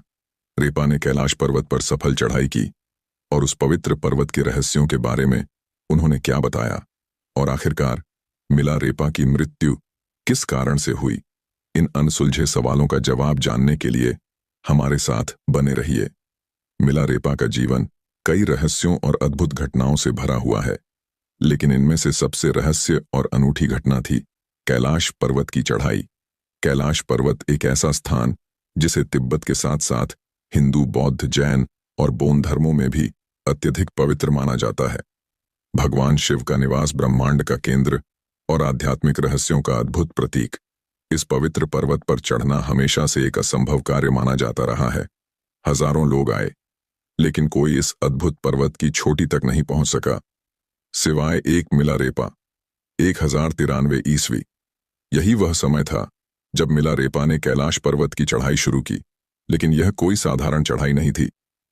रेपा ने कैलाश पर्वत पर सफल चढ़ाई की और उस पवित्र पर्वत के रहस्यों के बारे में उन्होंने क्या बताया, और आखिरकार मिला रेपा की मृत्यु किस कारण से हुई। इन अनसुलझे सवालों का जवाब जानने के लिए हमारे साथ बने रहिए। मिला रेपा का जीवन कई रहस्यों और अद्भुत घटनाओं से भरा हुआ है, लेकिन इनमें से सबसे रहस्य और अनूठी घटना थी कैलाश पर्वत की चढ़ाई। कैलाश पर्वत एक ऐसा स्थान जिसे तिब्बत के साथ साथ हिंदू, बौद्ध, जैन और बौद्ध धर्मों में भी अत्यधिक पवित्र माना जाता है। भगवान शिव का निवास, ब्रह्मांड का केंद्र और आध्यात्मिक रहस्यों का अद्भुत प्रतीक। इस पवित्र पर्वत पर चढ़ना हमेशा से एक असंभव कार्य माना जाता रहा है। हजारों लोग आए, लेकिन कोई इस अद्भुत पर्वत की चोटी तक नहीं पहुंच सका, सिवाय एक मिला रेपा। 1093 ईस्वी। यही वह समय था जब मिला रेपा ने कैलाश पर्वत की चढ़ाई शुरू की। लेकिन यह कोई साधारण चढ़ाई नहीं थी।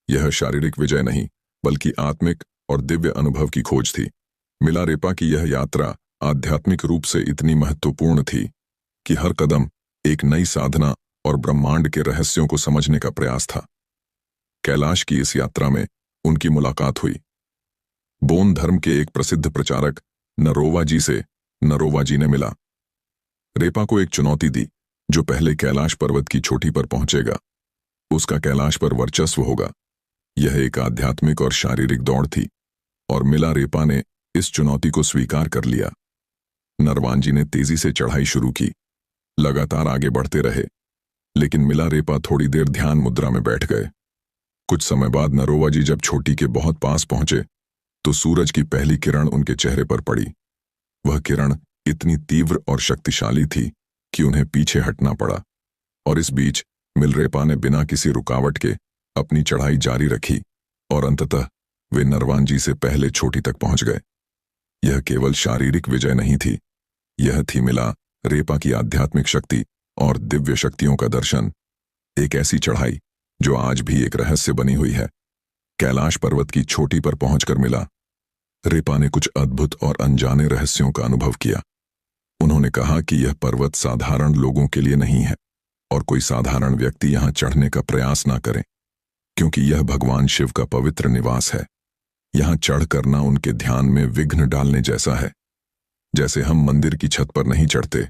यह शारीरिक विजय नहीं, बल्कि आत्मिक और दिव्य अनुभव की खोज थी। मिला रेपा की यह यात्रा आध्यात्मिक रूप से इतनी महत्वपूर्ण थी कि हर कदम एक नई साधना और ब्रह्मांड के रहस्यों को समझने का प्रयास था। कैलाश की इस यात्रा में उनकी मुलाकात हुई बौद्ध धर्म के एक प्रसिद्ध प्रचारक नरोवा जी से। नरोवा जी ने मिला रेपा को एक चुनौती दी, जो पहले कैलाश पर्वत की चोटी पर पहुंचेगा उसका कैलाश पर वर्चस्व होगा। यह एक आध्यात्मिक और शारीरिक दौड़ थी, और मिला रेपा ने इस चुनौती को स्वीकार कर लिया। नरवान जी ने तेजी से चढ़ाई शुरू की, लगातार आगे बढ़ते रहे, लेकिन मिला रेपा थोड़ी देर ध्यान मुद्रा में बैठ गए। कुछ समय बाद नरोवा जी जब चोटी के बहुत पास पहुंचे तो सूरज की पहली किरण उनके चेहरे पर पड़ी। वह किरण इतनी तीव्र और शक्तिशाली थी कि उन्हें पीछे हटना पड़ा, और इस बीच मिलरेपा ने बिना किसी रुकावट के अपनी चढ़ाई जारी रखी और अंततः वे नरवान जी से पहले चोटी तक पहुंच गए। यह केवल शारीरिक विजय नहीं थी, यह थी मिला रेपा की आध्यात्मिक शक्ति और दिव्य शक्तियों का दर्शन। एक ऐसी चढ़ाई जो आज भी एक रहस्य बनी हुई है। कैलाश पर्वत की चोटी पर पहुंचकर मिला रेपा ने कुछ अद्भुत और अनजाने रहस्यों का अनुभव किया। उन्होंने कहा कि यह पर्वत साधारण लोगों के लिए नहीं है, और कोई साधारण व्यक्ति यहां चढ़ने का प्रयास ना करे, क्योंकि यह भगवान शिव का पवित्र निवास है। यहां चढ़ करना उनके ध्यान में विघ्न डालने जैसा है। जैसे हम मंदिर की छत पर नहीं चढ़ते,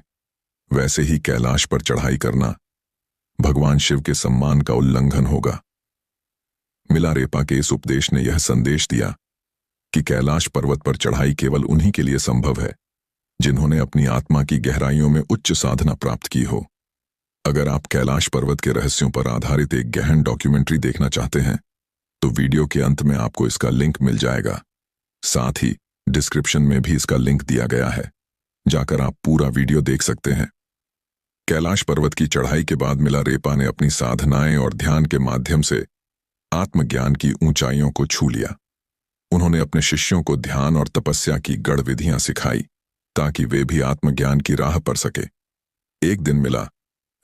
वैसे ही कैलाश पर चढ़ाई करना भगवान शिव के सम्मान का उल्लंघन होगा। मिला रेपा के इस उपदेश ने यह संदेश दिया कि कैलाश पर्वत पर चढ़ाई केवल उन्हीं के लिए संभव है जिन्होंने अपनी आत्मा की गहराइयों में उच्च साधना प्राप्त की हो। अगर आप कैलाश पर्वत के रहस्यों पर आधारित एक गहन डॉक्यूमेंट्री देखना चाहते हैं तो वीडियो के अंत में आपको इसका लिंक मिल जाएगा। साथ ही डिस्क्रिप्शन में भी इसका लिंक दिया गया है, जाकर आप पूरा वीडियो देख सकते हैं। कैलाश पर्वत की चढ़ाई के बाद मिला रेपा ने अपनी साधनाएं और ध्यान के माध्यम से आत्मज्ञान की ऊंचाइयों को छू लिया। उन्होंने अपने शिष्यों को ध्यान और तपस्या की गढ़ विधियां सिखाई ताकि वे भी आत्मज्ञान की राह पर सके। एक दिन मिला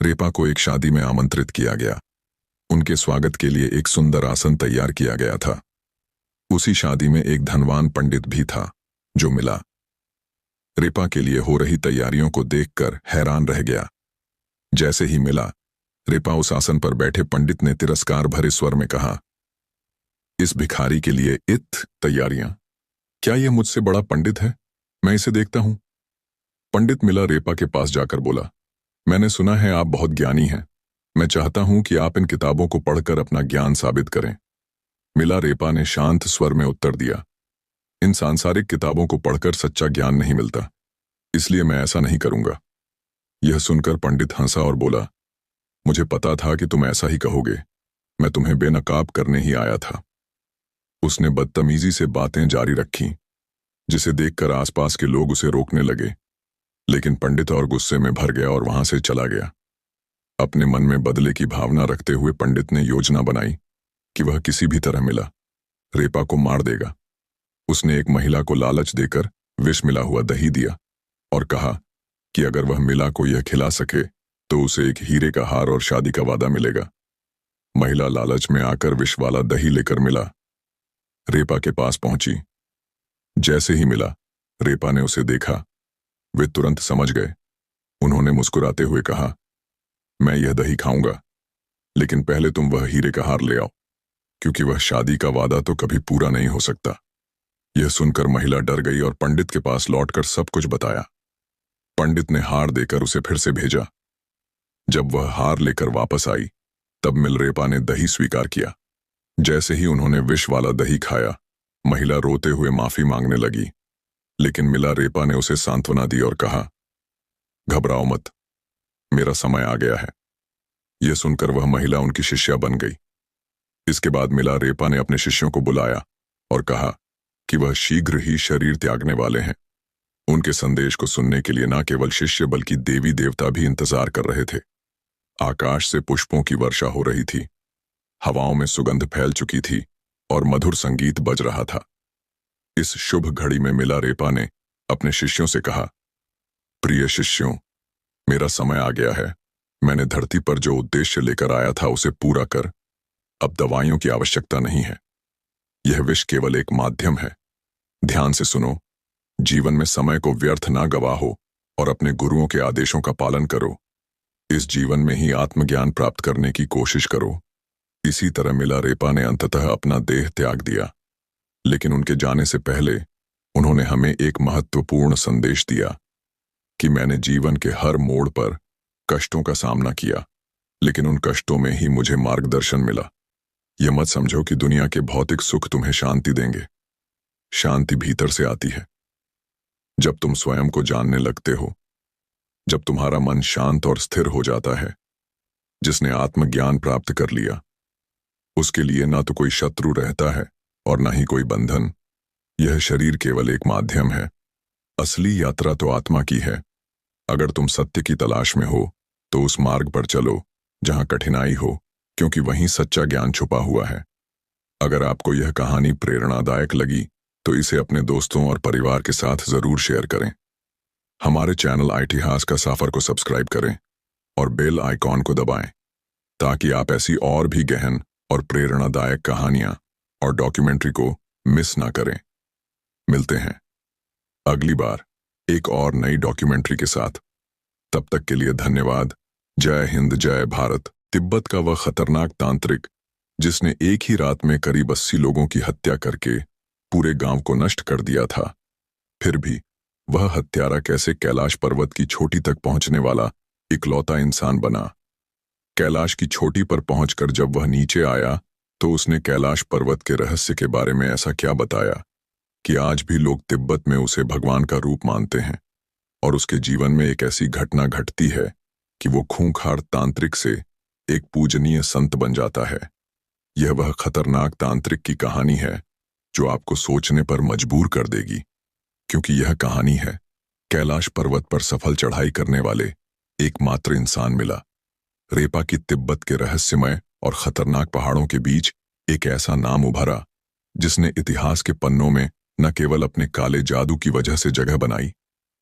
रेपा को एक शादी में आमंत्रित किया गया। उनके स्वागत के लिए एक सुंदर आसन तैयार किया गया था। उसी शादी में एक धनवान पंडित भी था, जो मिला रेपा के लिए हो रही तैयारियों को देखकर हैरान रह गया। जैसे ही मिला रेपा उस आसन पर बैठे पंडित ने तिरस्कार भरे स्वर में कहा, इस भिखारी के लिए तैयारियां? क्या यह मुझसे बड़ा पंडित है? मैं इसे देखता हूं। पंडित मिला रेपा के पास जाकर बोला, मैंने सुना है आप बहुत ज्ञानी हैं। मैं चाहता हूं कि आप इन किताबों को पढ़कर अपना ज्ञान साबित करें। मिला रेपा ने शांत स्वर में उत्तर दिया, इन सांसारिक किताबों को पढ़कर सच्चा ज्ञान नहीं मिलता, इसलिए मैं ऐसा नहीं करूंगा। यह सुनकर पंडित हंसा और बोला, मुझे पता था कि तुम ऐसा ही कहोगे। मैं तुम्हें बेनकाब करने ही आया था। उसने बदतमीजी से बातें जारी रखीं, जिसे देखकर आसपास के लोग उसे रोकने लगे, लेकिन पंडित और गुस्से में भर गया और वहां से चला गया। अपने मन में बदले की भावना रखते हुए पंडित ने योजना बनाई कि वह किसी भी तरह मिला रेपा को मार देगा। उसने एक महिला को लालच देकर विष मिला हुआ दही दिया और कहा कि अगर वह मिला को यह खिला सके तो उसे एक हीरे का हार और शादी का वादा मिलेगा। महिला लालच में आकर विष वाला दही लेकर मिला रेपा के पास पहुंची। जैसे ही मिला रेपा ने उसे देखा, वे तुरंत समझ गए। उन्होंने मुस्कुराते हुए कहा, मैं यह दही खाऊंगा, लेकिन पहले तुम वह हीरे का हार ले आओ, क्योंकि वह शादी का वादा तो कभी पूरा नहीं हो सकता। यह सुनकर महिला डर गई और पंडित के पास लौटकर सब कुछ बताया। पंडित ने हार देकर उसे फिर से भेजा। जब वह हार लेकर वापस आई, तब मिलरेपा ने दही स्वीकार किया। जैसे ही उन्होंने विष वाला दही खाया, महिला रोते हुए माफी मांगने लगी, लेकिन मिलारेपा ने उसे सांत्वना दी और कहा, घबराओ मत, मेरा समय आ गया है। यह सुनकर वह महिला उनकी शिष्या बन गई। इसके बाद मिलारेपा ने अपने शिष्यों को बुलाया और कहा कि वह शीघ्र ही शरीर त्यागने वाले हैं। उनके संदेश को सुनने के लिए न केवल शिष्य बल्कि देवी देवता भी इंतजार कर रहे थे। आकाश से पुष्पों की वर्षा हो रही थी, हवाओं में सुगंध फैल चुकी थी और मधुर संगीत बज रहा था। इस शुभ घड़ी में मिलारेपा ने अपने शिष्यों से कहा, प्रिय शिष्यों, मेरा समय आ गया है। मैंने धरती पर जो उद्देश्य लेकर आया था उसे पूरा कर, अब दवाइयों की आवश्यकता नहीं है। यह विष केवल एक माध्यम है। ध्यान से सुनो, जीवन में समय को व्यर्थ ना गवाहो और अपने गुरुओं के आदेशों का पालन करो। इस जीवन में ही आत्मज्ञान प्राप्त करने की कोशिश करो। इसी तरह मिलारेपा ने अंततः अपना देह त्याग दिया, लेकिन उनके जाने से पहले उन्होंने हमें एक महत्वपूर्ण संदेश दिया कि मैंने जीवन के हर मोड़ पर कष्टों का सामना किया, लेकिन उन कष्टों में ही मुझे मार्गदर्शन मिला। यह मत समझो कि दुनिया के भौतिक सुख तुम्हें शांति देंगे। शांति भीतर से आती है। जब तुम स्वयं को जानने लगते हो, जब तुम्हारा मन शांत और स्थिर हो जाता है। जिसने आत्मज्ञान प्राप्त कर लिया, उसके लिए ना तो कोई शत्रु रहता है और ना ही कोई बंधन। यह शरीर केवल एक माध्यम है। असली यात्रा तो आत्मा की है। अगर तुम सत्य की तलाश में हो तो उस मार्ग पर चलो जहां कठिनाई हो, क्योंकि वहीं सच्चा ज्ञान छुपा हुआ है। अगर आपको यह कहानी प्रेरणादायक लगी तो इसे अपने दोस्तों और परिवार के साथ जरूर शेयर करें। हमारे चैनल इतिहास का सफर को सब्सक्राइब करें और बेल आइकॉन को दबाएं, ताकि आप ऐसी और भी गहन और प्रेरणादायक कहानियां और डॉक्यूमेंट्री को मिस ना करें। मिलते हैं अगली बार एक और नई डॉक्यूमेंट्री के साथ। तब तक के लिए धन्यवाद। जय हिंद, जय भारत। तिब्बत का वह खतरनाक तांत्रिक जिसने एक ही रात में करीब 80 लोगों की हत्या करके पूरे गांव को नष्ट कर दिया था, फिर भी वह हत्यारा कैसे कैलाश पर्वत की चोटी तक पहुंचने वाला इकलौता इंसान बना। कैलाश की चोटी पर पहुंचकर जब वह नीचे आया तो उसने कैलाश पर्वत के रहस्य के बारे में ऐसा क्या बताया कि आज भी लोग तिब्बत में उसे भगवान का रूप मानते हैं। और उसके जीवन में एक ऐसी घटना घटती है कि वो खूंखार तांत्रिक से एक पूजनीय संत बन जाता है। यह वह खतरनाक तांत्रिक की कहानी है जो आपको सोचने पर मजबूर कर देगी, क्योंकि यह कहानी है कैलाश पर्वत पर सफल चढ़ाई करने वाले एकमात्र इंसान मिला रेपा की तिब्बत के रहस्यमय और खतरनाक पहाड़ों के बीच एक ऐसा नाम उभरा जिसने इतिहास के पन्नों में न केवल अपने काले जादू की वजह से जगह बनाई,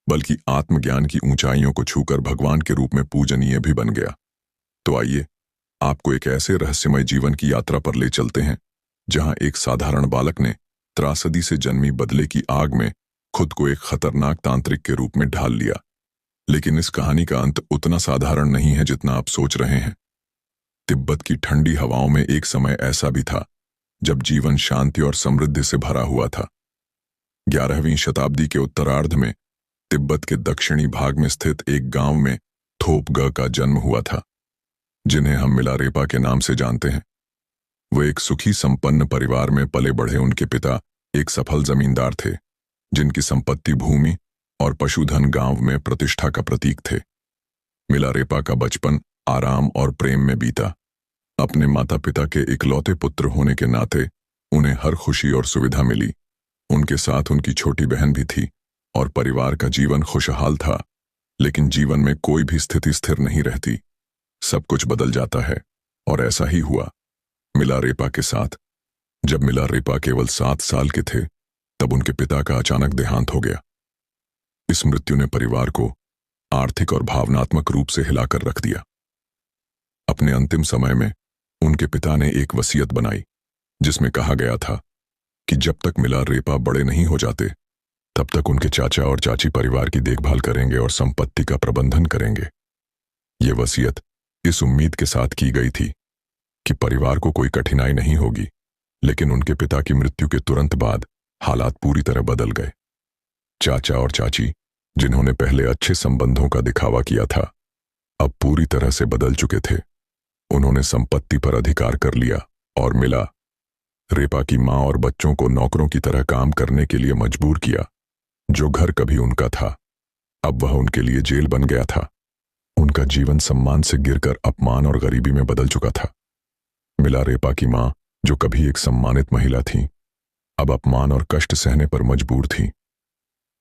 बल्कि आत्मज्ञान की ऊंचाइयों को छूकर भगवान के रूप में पूजनीय भी बन गया। तो आइए आपको एक ऐसे रहस्यमय जीवन की यात्रा पर ले चलते हैं जहां एक साधारण बालक ने त्रासदी से जन्मी बदले की आग में खुद को एक खतरनाक तांत्रिक के रूप में ढाल लिया। लेकिन इस कहानी का अंत उतना साधारण नहीं है जितना आप सोच रहे हैं। तिब्बत की ठंडी हवाओं में एक समय ऐसा भी था जब जीवन शांति और समृद्धि से भरा हुआ था। 11वीं शताब्दी के उत्तरार्ध में तिब्बत के दक्षिणी भाग में स्थित एक गांव में थोपग का जन्म हुआ था, जिन्हें हम मिलारेपा के नाम से जानते हैं। वो एक सुखी संपन्न परिवार में पले बढ़े। उनके पिता एक सफल जमींदार थे, जिनकी संपत्ति भूमि और पशुधन गांव में प्रतिष्ठा का प्रतीक थे। मिलारेपा का बचपन आराम और प्रेम में बीता। अपने माता पिता के इकलौते पुत्र होने के नाते उन्हें हर खुशी और सुविधा मिली। उनके साथ उनकी छोटी बहन भी थी और परिवार का जीवन खुशहाल था। लेकिन जीवन में कोई भी स्थिति स्थिर नहीं रहती, सब कुछ बदल जाता है, और ऐसा ही हुआ मिलारेपा के साथ। जब मिलारेपा केवल 7 साल के थे तब उनके पिता का अचानक देहांत हो गया। इस मृत्यु ने परिवार को आर्थिक और भावनात्मक रूप से हिलाकर रख दिया। अपने अंतिम समय में उनके पिता ने एक वसीयत बनाई जिसमें कहा गया था कि जब तक मिलारेपा बड़े नहीं हो जाते तब तक उनके चाचा और चाची परिवार की देखभाल करेंगे और संपत्ति का प्रबंधन करेंगे। ये वसीयत इस उम्मीद के साथ की गई थी कि परिवार को कोई कठिनाई नहीं होगी, लेकिन उनके पिता की मृत्यु के तुरंत बाद हालात पूरी तरह बदल गए। चाचा और चाची, जिन्होंने पहले अच्छे संबंधों का दिखावा किया था, अब पूरी तरह से बदल चुके थे। उन्होंने संपत्ति पर अधिकार कर लिया और मिला रेपा की मां और बच्चों को नौकरों की तरह काम करने के लिए मजबूर किया। जो घर कभी उनका था, अब वह उनके लिए जेल बन गया था। उनका जीवन सम्मान से गिरकर अपमान और गरीबी में बदल चुका था। मिला रेपा की मां, जो कभी एक सम्मानित महिला थी, अब अपमान और कष्ट सहने पर मजबूर थी।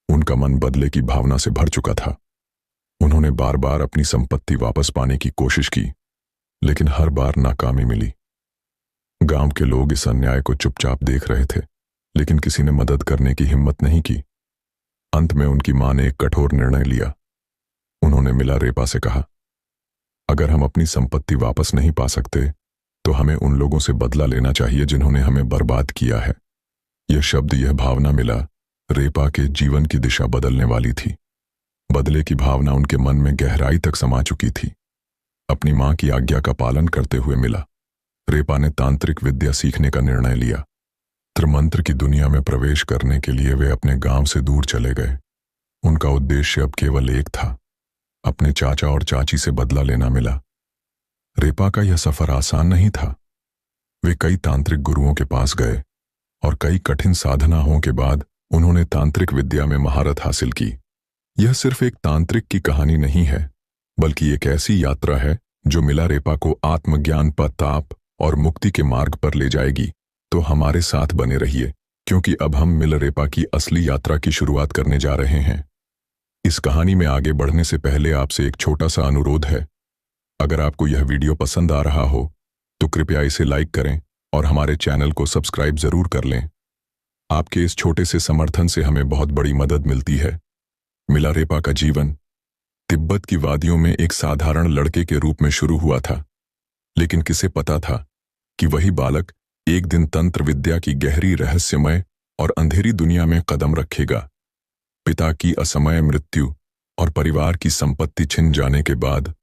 उनका मन बदले की भावना से भर चुका था। उन्होंने बार बार अपनी संपत्ति वापस पाने की कोशिश की, लेकिन हर बार नाकामी मिली। गांव के लोग इस अन्याय को चुपचाप देख रहे थे, लेकिन किसी ने मदद करने की हिम्मत नहीं की। अंत में उनकी मां ने एक कठोर निर्णय लिया। उन्होंने मिला रेपा से कहा, अगर हम अपनी संपत्ति वापस नहीं पा सकते तो हमें उन लोगों से बदला लेना चाहिए जिन्होंने हमें बर्बाद किया है। यह शब्द, यह भावना मिला रेपा के जीवन की दिशा बदलने वाली थी। बदले की भावना उनके मन में गहराई तक समा चुकी थी। अपनी मां की आज्ञा का पालन करते हुए मिला रेपा ने तांत्रिक विद्या सीखने का निर्णय लिया। त्रिमंत्र की दुनिया में प्रवेश करने के लिए वे अपने गांव से दूर चले गए। उनका उद्देश्य अब केवल एक था, अपने चाचा और चाची से बदला लेना। मिला रेपा का यह सफर आसान नहीं था। वे कई तांत्रिक गुरुओं के पास गए और कई कठिन साधनाओं के बाद उन्होंने तांत्रिक विद्या में महारत हासिल की। यह सिर्फ एक तांत्रिक की कहानी नहीं है, बल्कि एक ऐसी यात्रा है जो मिला रेपा को आत्मज्ञान, पताप और मुक्ति के मार्ग पर ले जाएगी। तो हमारे साथ बने रहिए, क्योंकि अब हम मिला रेपा की असली यात्रा की शुरुआत करने जा रहे हैं। इस कहानी में आगे बढ़ने से पहले आपसे एक छोटा सा अनुरोध है। अगर आपको यह वीडियो पसंद आ रहा हो तो कृपया इसे लाइक करें और हमारे चैनल को सब्सक्राइब जरूर कर लें। आपके इस छोटे से समर्थन से हमें बहुत बड़ी मदद मिलती है। मिला रेपा का जीवन तिब्बत की वादियों में एक साधारण लड़के के रूप में शुरू हुआ था, लेकिन किसे पता था कि वही बालक एक दिन तंत्र विद्या की गहरी, रहस्यमय और अंधेरी दुनिया में कदम रखेगा। पिता की असमय मृत्यु और परिवार की संपत्ति छिन जाने के बाद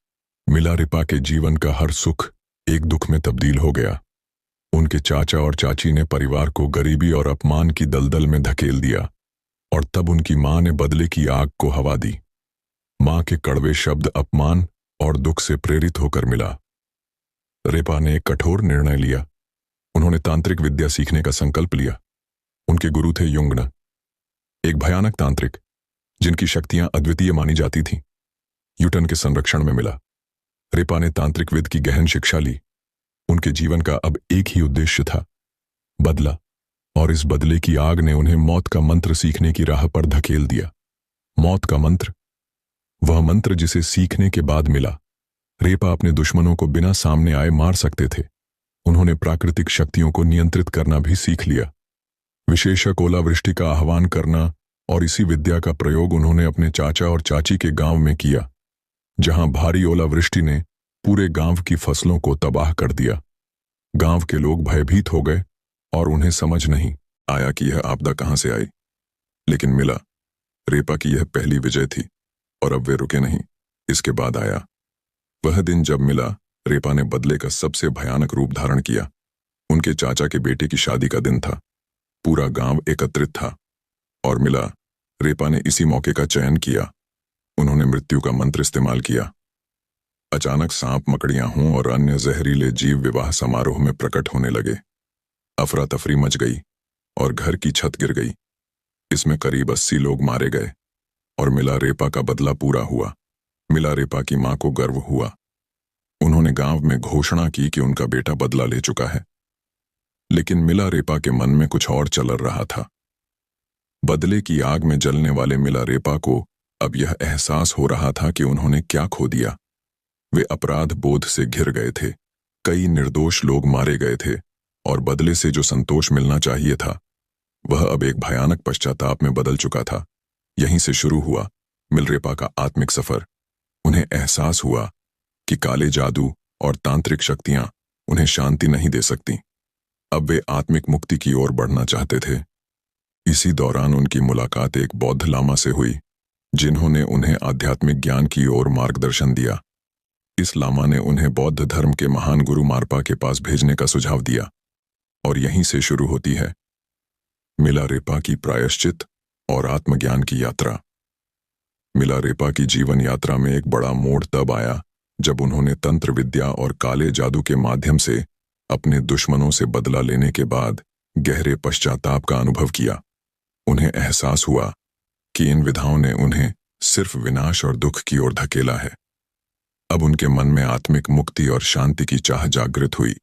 मिला रेपा के जीवन का हर सुख एक दुख में तब्दील हो गया। उनके चाचा और चाची ने परिवार को गरीबी और अपमान की दलदल में धकेल दिया, और तब उनकी मां ने बदले की आग को हवा दी। मां के कड़वे शब्द अपमान और दुख से प्रेरित होकर मिला रेपा ने एक कठोर निर्णय लिया। उन्होंने तांत्रिक विद्या सीखने का संकल्प लिया। उनके गुरु थे युंगना, एक भयानक तांत्रिक जिनकी शक्तियां अद्वितीय मानी जाती थीं। यूटन के संरक्षण में मिला रेपा ने तांत्रिक विद्या की गहन शिक्षा ली। उनके जीवन का अब एक ही उद्देश्य था, बदला, और इस बदले की आग ने उन्हें मौत का मंत्र सीखने की राह पर धकेल दिया। मौत का मंत्र, वह मंत्र जिसे सीखने के बाद मिला रेपा अपने दुश्मनों को बिना सामने आए मार सकते थे। उन्होंने प्राकृतिक शक्तियों को नियंत्रित करना भी सीख लिया, विशेषक ओलावृष्टि का आह्वान करना, और इसी विद्या का प्रयोग उन्होंने अपने चाचा और चाची के गांव में किया, जहां भारी ओलावृष्टि ने पूरे गांव की फसलों को तबाह कर दिया। गांव के लोग भयभीत हो गए और उन्हें समझ नहीं आया कि यह आपदा कहां से आई। लेकिन मिला रेपा की यह पहली विजय थी, और अब वे रुके नहीं। इसके बाद आया वह दिन जब मिला रेपा ने बदले का सबसे भयानक रूप धारण किया। उनके चाचा के बेटे की शादी का दिन था। पूरा गांव एकत्रित था और मिला रेपा ने इसी मौके का चयन किया। उन्होंने मृत्यु का मंत्र इस्तेमाल किया। अचानक सांप, मकड़ियां हों और अन्य जहरीले जीव विवाह समारोह में प्रकट होने लगे। अफरा तफरी मच गई और घर की छत गिर गई। इसमें करीब 80 लोग मारे गए और मिला रेपा का बदला पूरा हुआ। मिला रेपा की मां को गर्व हुआ। उन्होंने गांव में घोषणा की कि उनका बेटा बदला ले चुका है। लेकिन मिला रेपा के मन में कुछ और चल रहा था। बदले की आग में जलने वाले मिला रेपा को अब यह एहसास हो रहा था कि उन्होंने क्या खो दिया। वे अपराध बोध से घिर गए थे। कई निर्दोष लोग मारे गए थे और बदले से जो संतोष मिलना चाहिए था वह अब एक भयानक पश्चाताप में बदल चुका था। यहीं से शुरू हुआ मिलरेपा का आत्मिक सफर। उन्हें एहसास हुआ कि काले जादू और तांत्रिक शक्तियां उन्हें शांति नहीं दे सकती। अब वे आत्मिक मुक्ति की ओर बढ़ना चाहते थे। इसी दौरान उनकी मुलाकात एक बौद्ध लामा से हुई, जिन्होंने उन्हें आध्यात्मिक ज्ञान की ओर मार्गदर्शन दिया। इस लामा ने उन्हें बौद्ध धर्म के महान गुरु मारपा के पास भेजने का सुझाव दिया, और यहीं से शुरू होती है मिलारेपा की प्रायश्चित और आत्मज्ञान की यात्रा। मिलारेपा की जीवन यात्रा में एक बड़ा मोड़ तब आया जब उन्होंने तंत्र विद्या और काले जादू के माध्यम से अपने दुश्मनों से बदला लेने के बाद गहरे पश्चाताप का अनुभव किया। उन्हें एहसास हुआ कि इन विधाओं ने उन्हें सिर्फ विनाश और दुख की ओर धकेला है। अब उनके मन में आत्मिक मुक्ति और शांति की चाह जागृत हुई।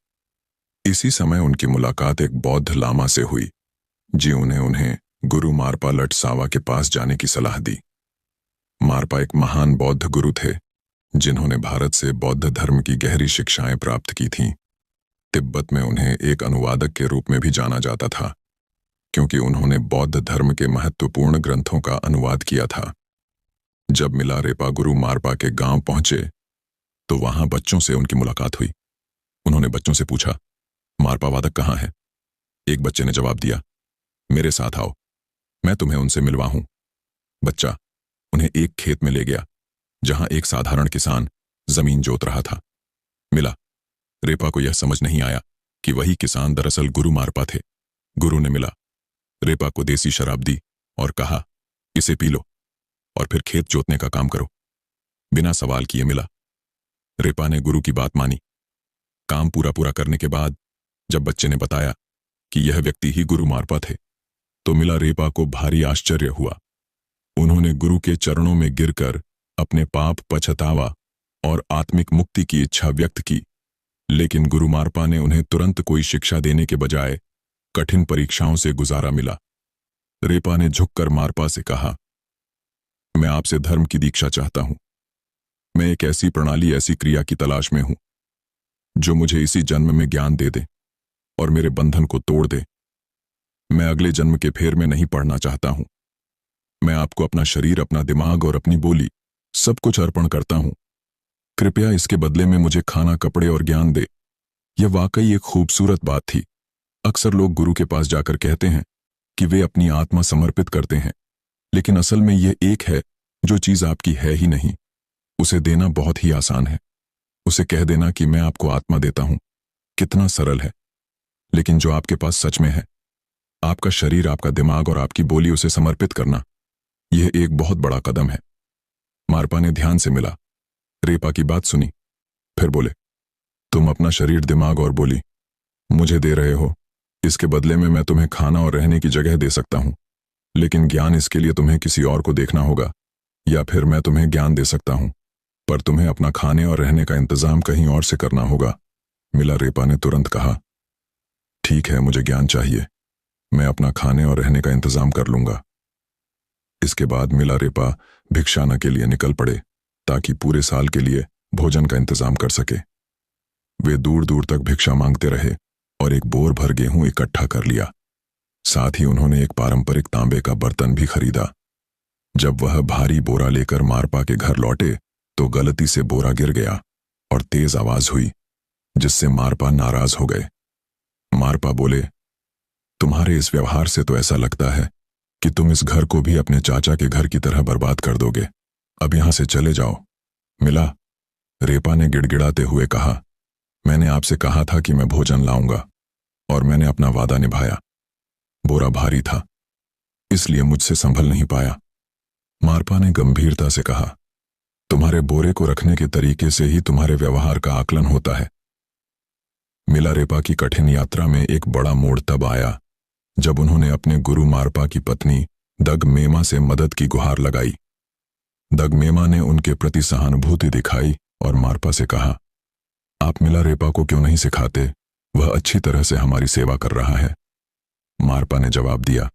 इसी समय उनकी मुलाकात एक बौद्ध लामा से हुई, जिन्होंने उन्हें गुरु मारपा लटसावा के पास जाने की सलाह दी। मारपा एक महान बौद्ध गुरु थे, जिन्होंने भारत से बौद्ध धर्म की गहरी शिक्षाएं प्राप्त की थीं। तिब्बत में उन्हें एक अनुवादक के रूप में भी जाना जाता था, क्योंकि उन्होंने बौद्ध धर्म के महत्वपूर्ण ग्रंथों का अनुवाद किया था। जब मिलारेपा गुरु मारपा के गांव पहुंचे तो वहां बच्चों से उनकी मुलाकात हुई। उन्होंने बच्चों से पूछा, मारपा वादक कहाँ है? एक बच्चे ने जवाब दिया, मेरे साथ आओ, मैं तुम्हें उनसे मिलवा हूं। बच्चा उन्हें एक खेत में ले गया, जहां एक साधारण किसान जमीन जोत रहा था। मिला रेपा को यह समझ नहीं आया कि वही किसान दरअसल गुरु मारपा थे। गुरु ने मिला रेपा को देसी शराब दी और कहा, इसे पी लो और फिर खेत जोतने का काम करो। बिना सवाल किए मिला रेपा ने गुरु की बात मानी। काम पूरा करने के बाद जब बच्चे ने बताया कि यह व्यक्ति ही गुरु मारपा थे, तो मिला रेपा को भारी आश्चर्य हुआ। उन्होंने गुरु के चरणों में गिरकर अपने पाप, पछतावा और आत्मिक मुक्ति की इच्छा व्यक्त की, लेकिन गुरु मारपा ने उन्हें तुरंत कोई शिक्षा देने के बजाय कठिन परीक्षाओं से गुजारा मिला। रेपा ने झुककर मारपा से कहा, मैं आपसे धर्म की दीक्षा चाहता हूं। मैं एक ऐसी प्रणाली, ऐसी क्रिया की तलाश में हूं जो मुझे इसी जन्म में ज्ञान दे दे और मेरे बंधन को तोड़ दे। मैं अगले जन्म के फेर में नहीं पड़ना चाहता हूं। मैं आपको अपना शरीर, अपना दिमाग और अपनी बोली सब कुछ अर्पण करता हूं। कृपया इसके बदले में मुझे खाना, कपड़े और ज्ञान दे। यह वाकई एक खूबसूरत बात थी। अक्सर लोग गुरु के पास जाकर कहते हैं कि वे अपनी आत्मा समर्पित करते हैं, लेकिन असल में यह एक है जो चीज आपकी है ही नहीं। उसे देना बहुत ही आसान है। उसे कह देना कि मैं आपको आत्मा देता हूं, कितना सरल है। लेकिन जो आपके पास सच में है, आपका शरीर, आपका दिमाग और आपकी बोली, उसे समर्पित करना, यह एक बहुत बड़ा कदम है। मारपा ने ध्यान से मिला रेपा की बात सुनी, फिर बोले, तुम अपना शरीर, दिमाग और बोली मुझे दे रहे हो। इसके बदले में मैं तुम्हें खाना और रहने की जगह दे सकता हूं, लेकिन ज्ञान, इसके लिए तुम्हें किसी और को देखना होगा, या फिर मैं तुम्हें ज्ञान दे सकता हूं, पर तुम्हें अपना खाने और रहने का इंतजाम कहीं और से करना होगा। मिला रेपा ने तुरंत कहा, ठीक है, मुझे ज्ञान चाहिए। मैं अपना खाने और रहने का इंतजाम कर लूंगा। इसके बाद मिला रेपा भिक्षाना के लिए निकल पड़े, ताकि पूरे साल के लिए भोजन का इंतजाम कर सके। वे दूर दूर तक भिक्षा मांगते रहे और एक बोर भर गेहूं इकट्ठा कर लिया। साथ ही उन्होंने एक पारंपरिक तांबे का बर्तन भी खरीदा। जब वह भारी बोरा लेकर मारपा के घर लौटे तो गलती से बोरा गिर गया और तेज आवाज हुई, जिससे मारपा नाराज हो गए। मारपा बोले, तुम्हारे इस व्यवहार से तो ऐसा लगता है कि तुम इस घर को भी अपने चाचा के घर की तरह बर्बाद कर दोगे। अब यहां से चले जाओ। मिला रेपा ने गिड़गिड़ाते हुए कहा, मैंने आपसे कहा था कि मैं भोजन लाऊंगा और मैंने अपना वादा निभाया। बोरा भारी था, इसलिए मुझसे संभल नहीं पाया। मारपा ने गंभीरता से कहा, तुम्हारे बोरे को रखने के तरीके से ही तुम्हारे व्यवहार का आकलन होता है। मिला रेपा की कठिन यात्रा में एक बड़ा मोड़ तब आया जब उन्होंने अपने गुरु मारपा की पत्नी दगमेमा से मदद की गुहार लगाई। दगमेमा ने उनके प्रति सहानुभूति दिखाई और मारपा से कहा, आप मिला रेपा को क्यों नहीं सिखाते? वह अच्छी तरह से हमारी सेवा कर रहा है। मारपा ने जवाब दिया,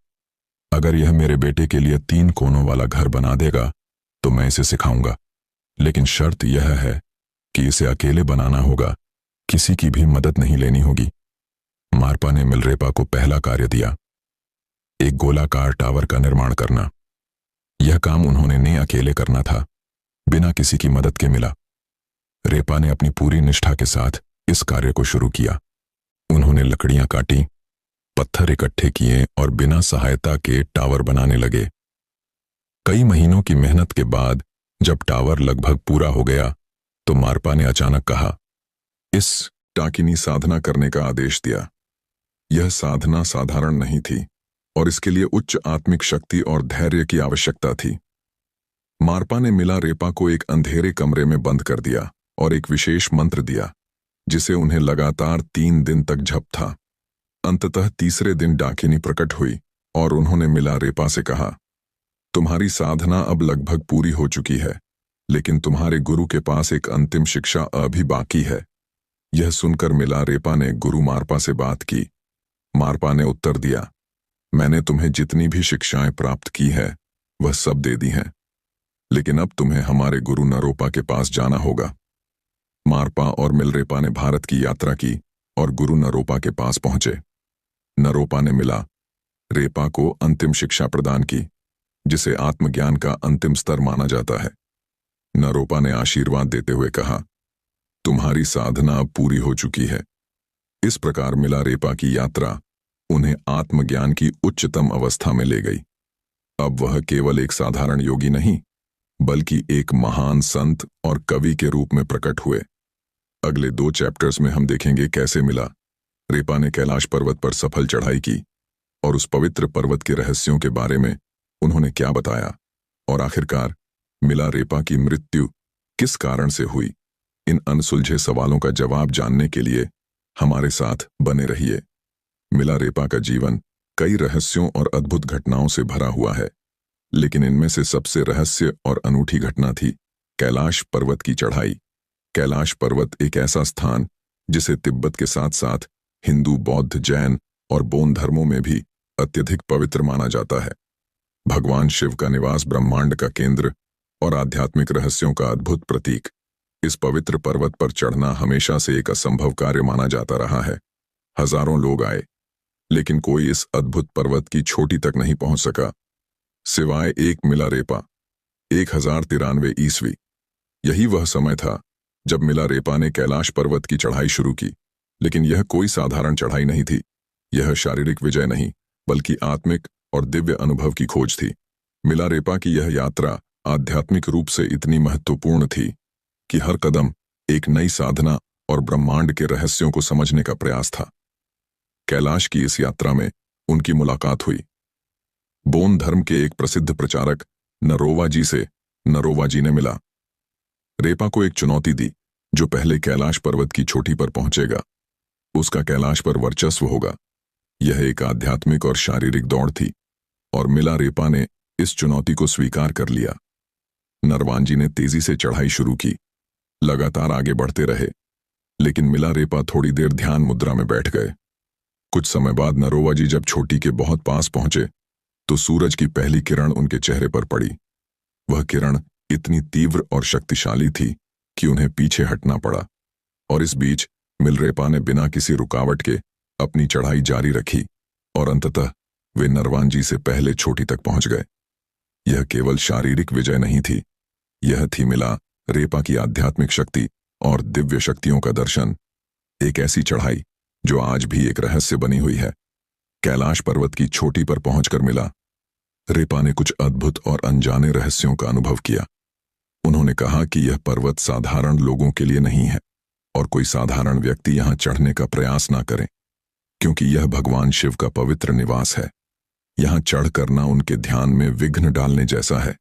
अगर यह मेरे बेटे के लिए 3 कोनों वाला घर बना देगा तो मैं इसे सिखाऊंगा, लेकिन शर्त यह है कि इसे अकेले बनाना होगा, किसी की भी मदद नहीं लेनी होगी। मारपा ने मिलरेपा को पहला कार्य दिया, एक गोलाकार टावर का निर्माण करना। यह काम उन्होंने अकेले करना था, बिना किसी की मदद के। मिला रेपा ने अपनी पूरी निष्ठा के साथ इस कार्य को शुरू किया। उन्होंने लकड़ियां काटी, पत्थर इकट्ठे किए और बिना सहायता के टावर बनाने लगे। कई महीनों की मेहनत के बाद जब टावर लगभग पूरा हो गया तो मारपा ने अचानक कहा, इस डाकिनी साधना करने का आदेश दिया। यह साधना साधारण नहीं थी और इसके लिए उच्च आत्मिक शक्ति और धैर्य की आवश्यकता थी। मारपा ने मिलारेपा को एक अंधेरे कमरे में बंद कर दिया और एक विशेष मंत्र दिया जिसे उन्हें लगातार 3 दिन तक जप था। अंततः तीसरे दिन डाकिनी प्रकट हुई और उन्होंने मिलारेपा से कहा, तुम्हारी साधना अब लगभग पूरी हो चुकी है, लेकिन तुम्हारे गुरु के पास एक अंतिम शिक्षा अभी बाकी है। यह सुनकर मिलारेपा ने गुरु मारपा से बात की। मारपा ने उत्तर दिया, मैंने तुम्हें जितनी भी शिक्षाएं प्राप्त की है वह सब दे दी हैं, लेकिन अब तुम्हें हमारे गुरु नरोपा के पास जाना होगा। मारपा और मिलरेपा ने भारत की यात्रा की और गुरु नरोपा के पास पहुंचे। नरोपा ने मिला रेपा को अंतिम शिक्षा प्रदान की, जिसे आत्मज्ञान का अंतिम स्तर माना जाता है। नरोपा ने आशीर्वाद देते हुए कहा, तुम्हारी साधना अब पूरी हो चुकी है। इस प्रकार मिलारेपा की यात्रा उन्हें आत्मज्ञान की उच्चतम अवस्था में ले गई। अब वह केवल एक साधारण योगी नहीं, बल्कि एक महान संत और कवि के रूप में प्रकट हुए। अगले 2 चैप्टर्स में हम देखेंगे कैसे मिलारेपा ने कैलाश पर्वत पर सफल चढ़ाई की और उस पवित्र पर्वत के रहस्यों के बारे में उन्होंने क्या बताया, और आखिरकार मिलारेपा की मृत्यु किस कारण से हुई। इन अनसुलझे सवालों का जवाब जानने के लिए हमारे साथ बने रहिए। मिलारेपा का जीवन कई रहस्यों और अद्भुत घटनाओं से भरा हुआ है, लेकिन इनमें से सबसे रहस्य और अनूठी घटना थी कैलाश पर्वत की चढ़ाई। कैलाश पर्वत एक ऐसा स्थान जिसे तिब्बत के साथ साथ हिंदू, बौद्ध, जैन और बौन धर्मों में भी अत्यधिक पवित्र माना जाता है। भगवान शिव का निवास, ब्रह्मांड का केंद्र और आध्यात्मिक रहस्यों का अद्भुत प्रतीक। इस पवित्र पर्वत पर चढ़ना हमेशा से एक असंभव कार्य माना जाता रहा है। हजारों लोग आए, लेकिन कोई इस अद्भुत पर्वत की चोटी तक नहीं पहुंच सका, सिवाय एक मिलारेपा। 1093 ईस्वी। यही वह समय था जब मिलारेपा ने कैलाश पर्वत की चढ़ाई शुरू की। लेकिन यह कोई साधारण चढ़ाई नहीं थी। यह शारीरिक विजय नहीं, बल्कि आत्मिक और दिव्य अनुभव की खोज थी। मिलारेपा की यह यात्रा आध्यात्मिक रूप से इतनी महत्वपूर्ण थी कि हर कदम एक नई साधना और ब्रह्मांड के रहस्यों को समझने का प्रयास था। कैलाश की इस यात्रा में उनकी मुलाकात हुई बौन धर्म के एक प्रसिद्ध प्रचारक नरोवा जी से। नरोवा जी ने मिला रेपा को एक चुनौती दी, जो पहले कैलाश पर्वत की चोटी पर पहुंचेगा उसका कैलाश पर वर्चस्व होगा। यह एक आध्यात्मिक और शारीरिक दौड़ थी और मिलारेपा ने इस चुनौती को स्वीकार कर लिया। नरवान जी ने तेजी से चढ़ाई शुरू की, लगातार आगे बढ़ते रहे, लेकिन मिलारेपा थोड़ी देर ध्यान मुद्रा में बैठ गए। कुछ समय बाद नरोवा जी जब चोटी के बहुत पास पहुंचे तो सूरज की पहली किरण उनके चेहरे पर पड़ी। वह किरण इतनी तीव्र और शक्तिशाली थी कि उन्हें पीछे हटना पड़ा, और इस बीच मिलरेपा ने बिना किसी रुकावट के अपनी चढ़ाई जारी रखी और अंततः वे नरवान जी से पहले चोटी तक पहुंच गए। यह केवल शारीरिक विजय नहीं थी, यह थी मिलारेपा की आध्यात्मिक शक्ति और दिव्य शक्तियों का दर्शन। एक ऐसी चढ़ाई जो आज भी एक रहस्य बनी हुई है। कैलाश पर्वत की चोटी पर पहुंचकर मिलारेपा ने कुछ अद्भुत और अनजाने रहस्यों का अनुभव किया। उन्होंने कहा कि यह पर्वत साधारण लोगों के लिए नहीं है और कोई साधारण व्यक्ति यहां चढ़ने का प्रयास ना करे, क्योंकि यह भगवान शिव का पवित्र निवास है। यहां चढ़ करना उनके ध्यान में विघ्न डालने जैसा है।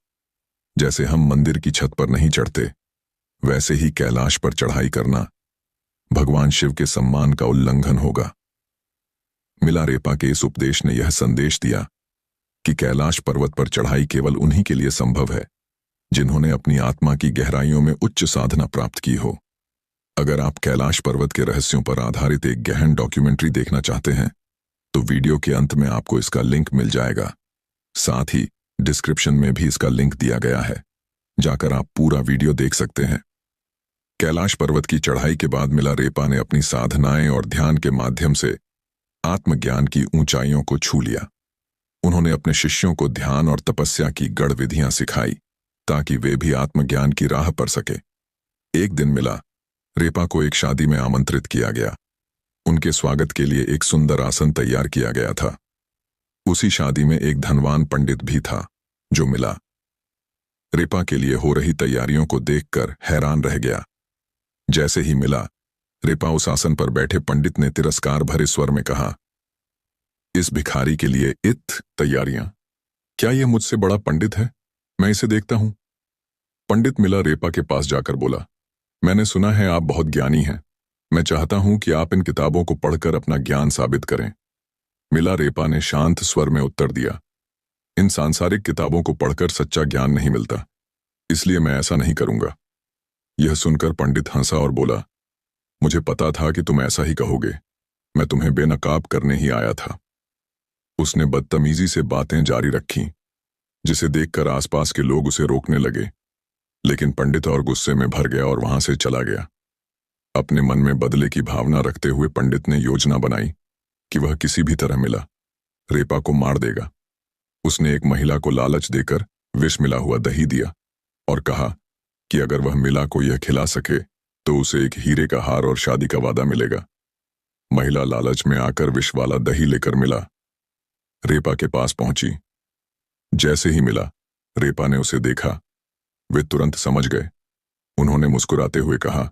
जैसे हम मंदिर की छत पर नहीं चढ़ते, वैसे ही कैलाश पर चढ़ाई करना भगवान शिव के सम्मान का उल्लंघन होगा। मिलारेपा के इस उपदेश ने यह संदेश दिया कि कैलाश पर्वत पर चढ़ाई केवल उन्हीं के लिए संभव है जिन्होंने अपनी आत्मा की गहराइयों में उच्च साधना प्राप्त की हो। अगर आप कैलाश पर्वत के रहस्यों पर आधारित एक गहन डॉक्यूमेंट्री देखना चाहते हैं तो वीडियो के अंत में आपको इसका लिंक मिल जाएगा। साथ ही डिस्क्रिप्शन में भी इसका लिंक दिया गया है, जाकर आप पूरा वीडियो देख सकते हैं। कैलाश पर्वत की चढ़ाई के बाद मिलारेपा ने अपनी साधनाएं और ध्यान के माध्यम से आत्मज्ञान की ऊंचाइयों को छू लिया। उन्होंने अपने शिष्यों को ध्यान और तपस्या की गढ़ विधियां सिखाई ताकि वे भी आत्मज्ञान की राह पर सके। एक दिन मिलारेपा को एक शादी में आमंत्रित किया गया। उनके स्वागत के लिए एक सुंदर आसन तैयार किया गया था। उसी शादी में एक धनवान पंडित भी था जो मिलारेपा के लिए हो रही तैयारियों को देखकर हैरान रह गया। जैसे ही मिला, रेपा उस आसन पर बैठे पंडित ने तिरस्कार भरे स्वर में कहा, इस भिखारी के लिए तैयारियां? क्या यह मुझसे बड़ा पंडित है? मैं इसे देखता हूं। पंडित मिला रेपा के पास जाकर बोला, मैंने सुना है आप बहुत ज्ञानी हैं। मैं चाहता हूं कि आप इन किताबों को पढ़कर अपना ज्ञान साबित करें। मिला रेपा ने शांत स्वर में उत्तर दिया, इन सांसारिक किताबों को पढ़कर सच्चा ज्ञान नहीं मिलता, इसलिए मैं ऐसा नहीं करूंगा। यह सुनकर पंडित हंसा और बोला, मुझे पता था कि तुम ऐसा ही कहोगे। मैं तुम्हें बेनकाब करने ही आया था। उसने बदतमीजी से बातें जारी रखीं, जिसे देखकर आसपास के लोग उसे रोकने लगे, लेकिन पंडित और गुस्से में भर गया और वहां से चला गया। अपने मन में बदले की भावना रखते हुए पंडित ने योजना बनाई कि वह किसी भी तरह मिला रेपा को मार देगा। उसने एक महिला को लालच देकर विष मिला हुआ दही दिया और कहा कि अगर वह मिला को यह खिला सके तो उसे एक हीरे का हार और शादी का वादा मिलेगा। महिला लालच में आकर विष वाला दही लेकर मिला रेपा के पास पहुंची। जैसे ही मिला रेपा ने उसे देखा, वे तुरंत समझ गए। उन्होंने मुस्कुराते हुए कहा,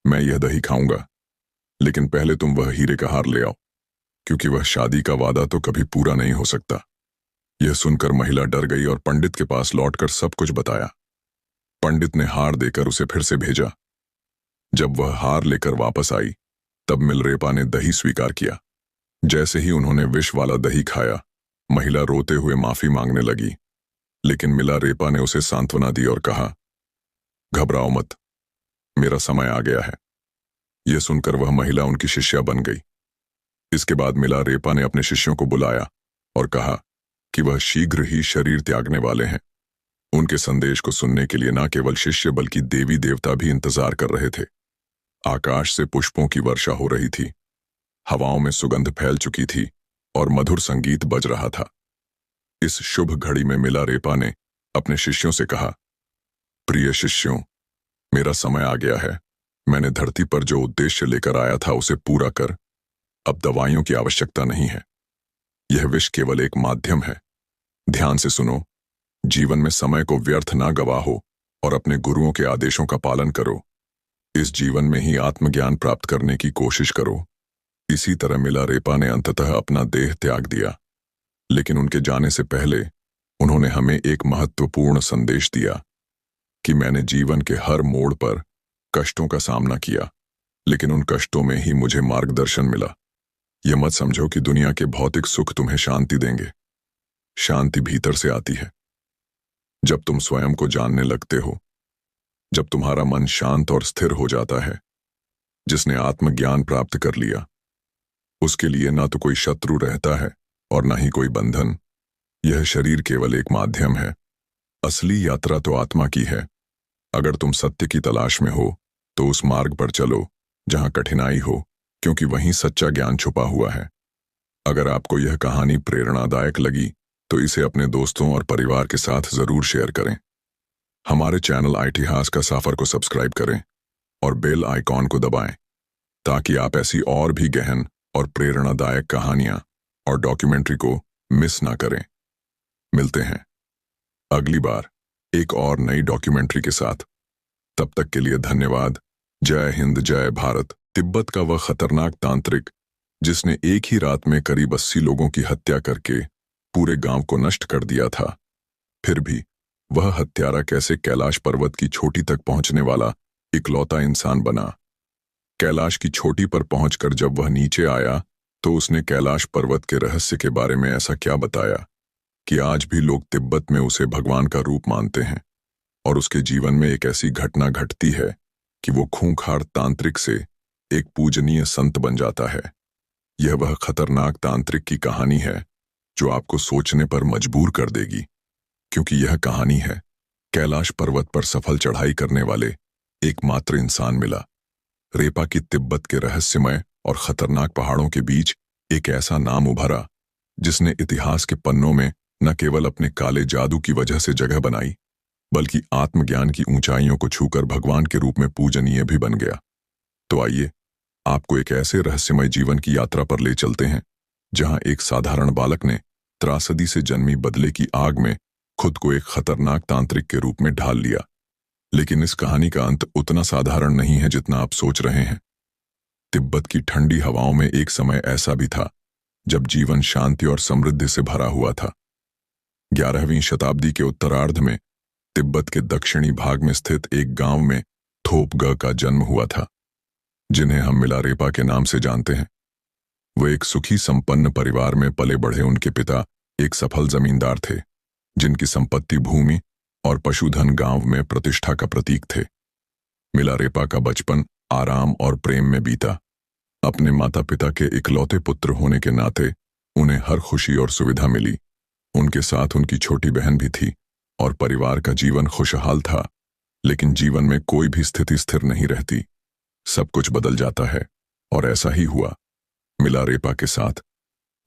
मैं यह दही खाऊंगा, लेकिन पहले तुम वह हीरे का हार ले आओ, क्योंकि वह शादी का वादा तो कभी पूरा नहीं हो सकता। यह सुनकर महिला डर गई और पंडित के पास लौटकर सब कुछ बताया। पंडित ने हार देकर उसे फिर से भेजा। जब वह हार लेकर वापस आई, तब मिलरेपा ने दही स्वीकार किया। जैसे ही उन्होंने विष वाला दही खाया, महिला रोते हुए माफी मांगने लगी, लेकिन मिला रेपा ने उसे सांत्वना दी और कहा, घबराओ मत, मेरा समय आ गया है। यह सुनकर वह महिला उनकी शिष्या बन गई। इसके बाद मिला रेपा ने अपने शिष्यों को बुलाया और कहा कि वह शीघ्र ही शरीर त्यागने वाले हैं। उनके संदेश को सुनने के लिए न केवल शिष्य बल्कि देवी देवता भी इंतजार कर रहे थे। आकाश से पुष्पों की वर्षा हो रही थी, हवाओं में सुगंध फैल चुकी थी और मधुर संगीत बज रहा था। इस शुभ घड़ी में मिला रेपा ने अपने शिष्यों से कहा, प्रिय शिष्यों, मेरा समय आ गया है। मैंने धरती पर जो उद्देश्य लेकर आया था उसे पूरा कर अब दवाइयों की आवश्यकता नहीं है। यह विष केवल एक माध्यम है। ध्यान से सुनो, जीवन में समय को व्यर्थ ना गवाहो और अपने गुरुओं के आदेशों का पालन करो। इस जीवन में ही आत्मज्ञान प्राप्त करने की कोशिश करो। इसी तरह मिला रेपा ने अंततः अपना देह त्याग दिया, लेकिन उनके जाने से पहले उन्होंने हमें एक महत्वपूर्ण संदेश दिया कि मैंने जीवन के हर मोड़ पर कष्टों का सामना किया, लेकिन उन कष्टों में ही मुझे मार्गदर्शन मिला। यह मत समझो कि दुनिया के भौतिक सुख तुम्हें शांति देंगे। शांति भीतर से आती है। जब तुम स्वयं को जानने लगते हो, जब तुम्हारा मन शांत और स्थिर हो जाता है। जिसने आत्मज्ञान प्राप्त कर लिया, उसके लिए ना तो कोई शत्रु रहता है और ना ही कोई बंधन। यह शरीर केवल एक माध्यम है। असली यात्रा तो आत्मा की है। अगर तुम सत्य की तलाश में हो तो उस मार्ग पर चलो जहां कठिनाई हो, क्योंकि वहीं सच्चा ज्ञान छुपा हुआ है। अगर आपको यह कहानी प्रेरणादायक लगी तो इसे अपने दोस्तों और परिवार के साथ जरूर शेयर करें। हमारे चैनल इतिहास का सफर को सब्सक्राइब करें और बेल आइकॉन को दबाएं, ताकि आप ऐसी और भी गहन और प्रेरणादायक कहानियां और डॉक्यूमेंट्री को मिस ना करें। मिलते हैं अगली बार एक और नई डॉक्यूमेंट्री के साथ। तब तक के लिए धन्यवाद। जय हिंद, जय भारत। तिब्बत का वह खतरनाक तांत्रिक जिसने एक ही रात में करीब 80 लोगों की हत्या करके पूरे गांव को नष्ट कर दिया था, फिर भी वह हत्यारा कैसे कैलाश पर्वत की चोटी तक पहुंचने वाला इकलौता इंसान बना। कैलाश की चोटी पर पहुंचकर जब वह नीचे आया तो उसने कैलाश पर्वत के रहस्य के बारे में ऐसा क्या बताया कि आज भी लोग तिब्बत में उसे भगवान का रूप मानते हैं, और उसके जीवन में एक ऐसी घटना घटती है कि वो खूंखार तांत्रिक से एक पूजनीय संत बन जाता है। यह वह खतरनाक तांत्रिक की कहानी है जो आपको सोचने पर मजबूर कर देगी, क्योंकि यह कहानी है कैलाश पर्वत पर सफल चढ़ाई करने वाले एकमात्र इंसान मिला रेपा की। तिब्बत के रहस्यमय और खतरनाक पहाड़ों के बीच एक ऐसा नाम उभरा जिसने इतिहास के पन्नों में न केवल अपने काले जादू की वजह से जगह बनाई, बल्कि आत्मज्ञान की ऊंचाइयों को छूकर भगवान के रूप में पूजनीय भी बन गया। तो आइए आपको एक ऐसे रहस्यमय जीवन की यात्रा पर ले चलते हैं जहां एक साधारण बालक ने त्रासदी से जन्मी बदले की आग में खुद को एक खतरनाक तांत्रिक के रूप में ढाल लिया। लेकिन इस कहानी का अंत उतना साधारण नहीं है जितना आप सोच रहे हैं। तिब्बत की ठंडी हवाओं में एक समय ऐसा भी था जब जीवन शांति और समृद्धि से भरा हुआ था। 11वीं शताब्दी के उत्तरार्ध में तिब्बत के दक्षिणी भाग में स्थित एक गांव में थोपगा का जन्म हुआ था, जिन्हें हम मिलारेपा के नाम से जानते हैं। वो एक सुखी संपन्न परिवार में पले बढ़े। उनके पिता एक सफल जमींदार थे, जिनकी संपत्ति भूमि और पशुधन गांव में प्रतिष्ठा का प्रतीक थे। मिलारेपा का बचपन आराम और प्रेम में बीता। अपने माता पिता के इकलौते पुत्र होने के नाते उन्हें हर खुशी और सुविधा मिली। उनके साथ उनकी छोटी बहन भी थी और परिवार का जीवन खुशहाल था। लेकिन जीवन में कोई भी स्थिति स्थिर नहीं रहती, सब कुछ बदल जाता है, और ऐसा ही हुआ मिलारेपा के साथ।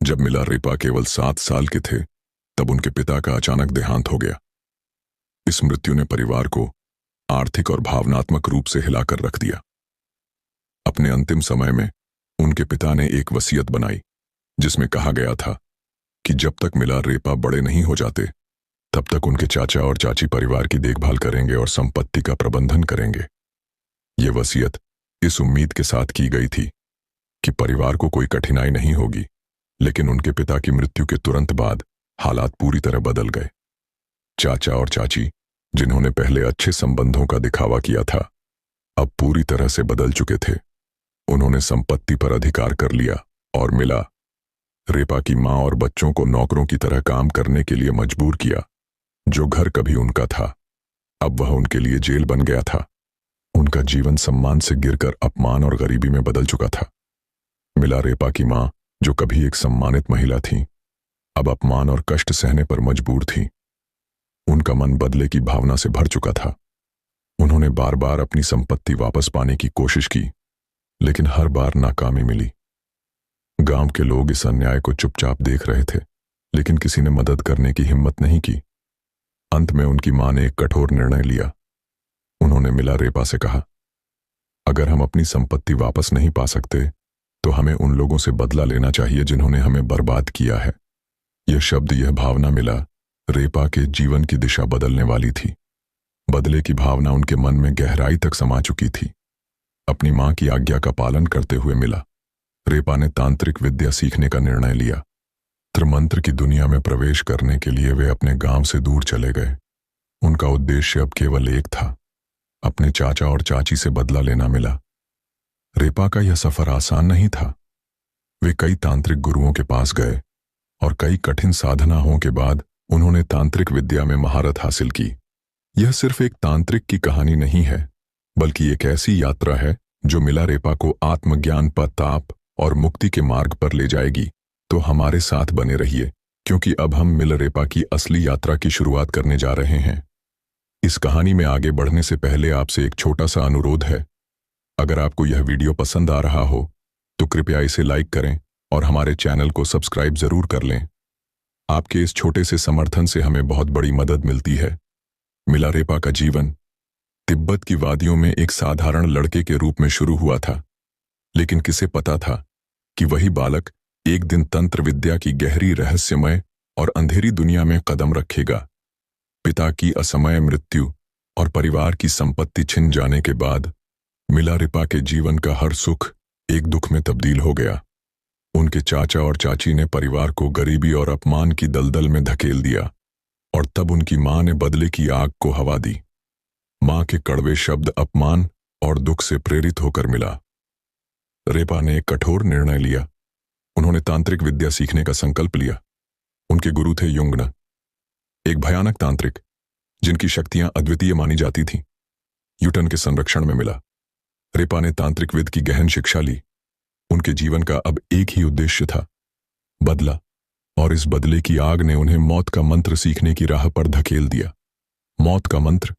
जब मिलारेपा केवल 7 साल के थे, तब उनके पिता का अचानक देहांत हो गया। इस मृत्यु ने परिवार को आर्थिक और भावनात्मक रूप से हिलाकर रख दिया। अपने अंतिम समय में उनके पिता ने एक वसीयत बनाई, जिसमें कहा गया था कि जब तक मिलारेपा बड़े नहीं हो जाते, तब तक उनके चाचा और चाची परिवार की देखभाल करेंगे और संपत्ति का प्रबंधन करेंगे। ये वसीयत इस उम्मीद के साथ की गई थी कि परिवार को कोई कठिनाई नहीं होगी। लेकिन उनके पिता की मृत्यु के तुरंत बाद हालात पूरी तरह बदल गए। चाचा और चाची, जिन्होंने पहले अच्छे संबंधों का दिखावा किया था, अब पूरी तरह से बदल चुके थे। उन्होंने संपत्ति पर अधिकार कर लिया और मिलारेपा की मां और बच्चों को नौकरों की तरह काम करने के लिए मजबूर किया। जो घर कभी उनका था, अब वह उनके लिए जेल बन गया था। उनका जीवन सम्मान से गिरकर अपमान और गरीबी में बदल चुका था। मिलारेपा की मां, जो कभी एक सम्मानित महिला थी, अब अपमान और कष्ट सहने पर मजबूर थी। उनका मन बदले की भावना से भर चुका था। उन्होंने बार बार अपनी संपत्ति वापस पाने की कोशिश की, लेकिन हर बार नाकामी मिली। गांव के लोग इस अन्याय को चुपचाप देख रहे थे, लेकिन किसी ने मदद करने की हिम्मत नहीं की। अंत में उनकी मां ने एक कठोर निर्णय लिया। उन्होंने मिलारेपा से कहा, अगर हम अपनी संपत्ति वापस नहीं पा सकते, तो हमें उन लोगों से बदला लेना चाहिए जिन्होंने हमें बर्बाद किया है। यह शब्द, यह भावना मिलारेपा के जीवन की दिशा बदलने वाली थी। बदले की भावना उनके मन में गहराई तक समा चुकी थी। अपनी मां की आज्ञा का पालन करते हुए मिलारेपा ने तांत्रिक विद्या सीखने का निर्णय लिया। त्रिमंत्र की दुनिया में प्रवेश करने के लिए वे अपने गांव से दूर चले गए। उनका उद्देश्य अब केवल एक था, अपने चाचा और चाची से बदला लेना। मिलारेपा का यह सफर आसान नहीं था। वे कई तांत्रिक गुरुओं के पास गए और कई कठिन साधनाओं के बाद उन्होंने तांत्रिक विद्या में महारत हासिल की। यह सिर्फ एक तांत्रिक की कहानी नहीं है, बल्कि एक ऐसी यात्रा है जो मिलारेपा को आत्मज्ञान, प्रताप और मुक्ति के मार्ग पर ले जाएगी। तो हमारे साथ बने रहिए, क्योंकि अब हम मिलारेपा की असली यात्रा की शुरुआत करने जा रहे हैं। इस कहानी में आगे बढ़ने से पहले आपसे एक छोटा सा अनुरोध है। अगर आपको यह वीडियो पसंद आ रहा हो, तो कृपया इसे लाइक करें और हमारे चैनल को सब्सक्राइब जरूर कर लें। आपके इस छोटे से समर्थन से हमें बहुत बड़ी मदद मिलती है। मिलारेपा का जीवन तिब्बत की वादियों में एक साधारण लड़के के रूप में शुरू हुआ था, लेकिन किसे पता था कि वही बालक एक दिन तंत्र विद्या की गहरी, रहस्यमय और अंधेरी दुनिया में कदम रखेगा। पिता की असमय मृत्यु और परिवार की संपत्ति छिन जाने के बाद मिलारेपा के जीवन का हर सुख एक दुख में तब्दील हो गया। उनके चाचा और चाची ने परिवार को गरीबी और अपमान की दलदल में धकेल दिया, और तब उनकी मां ने बदले की आग को हवा दी। मां के कड़वे शब्द अपमान और दुख से प्रेरित होकर मिलारेपा ने एक कठोर निर्णय लिया। उन्होंने तांत्रिक विद्या सीखने का संकल्प लिया। उनके गुरु थे युंगना, एक भयानक तांत्रिक जिनकी शक्तियां अद्वितीय मानी जाती थीं। यूटन के संरक्षण में मिलारेपा ने तांत्रिक विद्या की गहन शिक्षा ली। उनके जीवन का अब एक ही उद्देश्य था, बदला, और इस बदले की आग ने उन्हें मौत का मंत्र सीखने की राह पर धकेल दिया। मौत का मंत्र,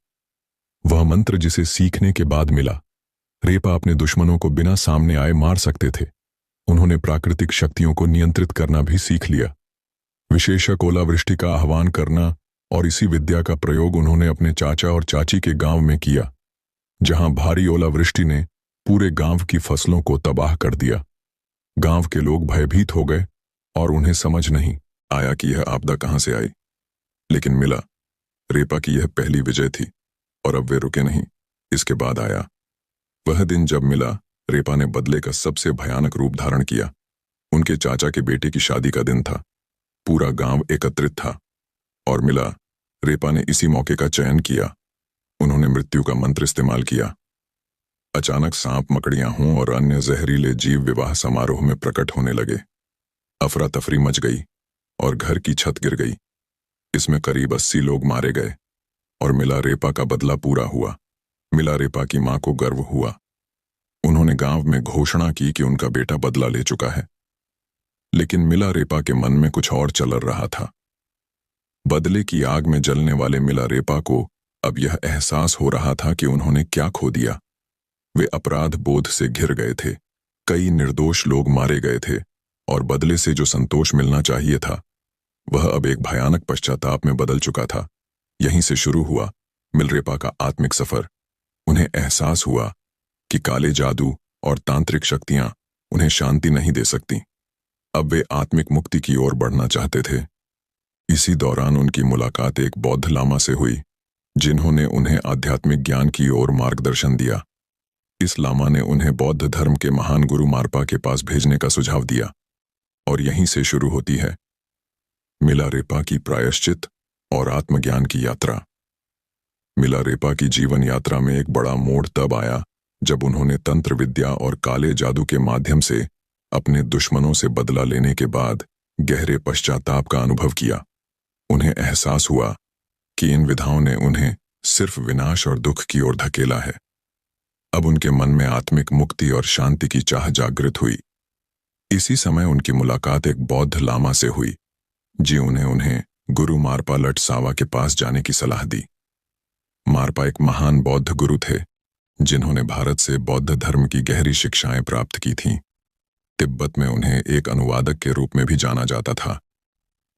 वह मंत्र जिसे सीखने के बाद मिलारेपा अपने दुश्मनों को बिना सामने आए मार सकते थे। उन्होंने प्राकृतिक शक्तियों को नियंत्रित करना भी सीख लिया, विशेषक ओलावृष्टि का आह्वान करना, और इसी विद्या का प्रयोग उन्होंने अपने चाचा और चाची के गांव में किया, जहां भारी ओलावृष्टि ने पूरे गांव की फसलों को तबाह कर दिया। गांव के लोग भयभीत हो गए और उन्हें समझ नहीं आया कि यह आपदा कहां से आई। लेकिन मिलारेपा की यह पहली विजय थी। और अब वे रुके नहीं। इसके बाद आया वह दिन जब मिला रेपा ने बदले का सबसे भयानक रूप धारण किया। उनके चाचा के बेटे की शादी का दिन था। पूरा गांव एकत्रित था और मिला रेपा ने इसी मौके का चयन किया। उन्होंने मृत्यु का मंत्र इस्तेमाल किया। अचानक सांप, मकड़ियां हों और अन्य जहरीले जीव विवाह समारोह में प्रकट होने लगे। अफरा तफरी मच गई और घर की छत गिर गई। इसमें करीब 80 लोग मारे गए और मिला रेपा का बदला पूरा हुआ। मिला रेपा की मां को गर्व हुआ। उन्होंने गांव में घोषणा की कि उनका बेटा बदला ले चुका है। लेकिन मिला रेपा के मन में कुछ और चल रहा था। बदले की आग में जलने वाले मिला रेपा को अब यह एहसास हो रहा था कि उन्होंने क्या खो दिया। वे अपराध बोध से घिर गए थे। कई निर्दोष लोग मारे गए थे और बदले से जो संतोष मिलना चाहिए था वह अब एक भयानक पश्चाताप में बदल चुका था। यहीं से शुरू हुआ मिलरेपा का आत्मिक सफर। उन्हें एहसास हुआ कि काले जादू और तांत्रिक शक्तियां उन्हें शांति नहीं दे सकती। अब वे आत्मिक मुक्ति की ओर बढ़ना चाहते थे। इसी दौरान उनकी मुलाकात एक बौद्ध लामा से हुई, जिन्होंने उन्हें आध्यात्मिक ज्ञान की ओर मार्गदर्शन दिया। इस लामा ने उन्हें बौद्ध धर्म के महान गुरु मारपा के पास भेजने का सुझाव दिया और यहीं से शुरू होती है मिलारेपा की प्रायश्चित और आत्मज्ञान की यात्रा। मिलारेपा की जीवन यात्रा में एक बड़ा मोड़ तब आया जब उन्होंने तंत्र विद्या और काले जादू के माध्यम से अपने दुश्मनों से बदला लेने के बाद गहरे पश्चाताप का अनुभव किया। उन्हें एहसास हुआ कि इन विधाओं ने उन्हें सिर्फ विनाश और दुख की ओर धकेला है। अब उनके मन में आत्मिक मुक्ति और शांति की चाह जागृत हुई। इसी समय उनकी मुलाकात एक बौद्ध लामा से हुई, जिन्होंने उन्हें गुरु मारपा लटसावा के पास जाने की सलाह दी। मारपा एक महान बौद्ध गुरु थे, जिन्होंने भारत से बौद्ध धर्म की गहरी शिक्षाएं प्राप्त की थीं। तिब्बत में उन्हें एक अनुवादक के रूप में भी जाना जाता था,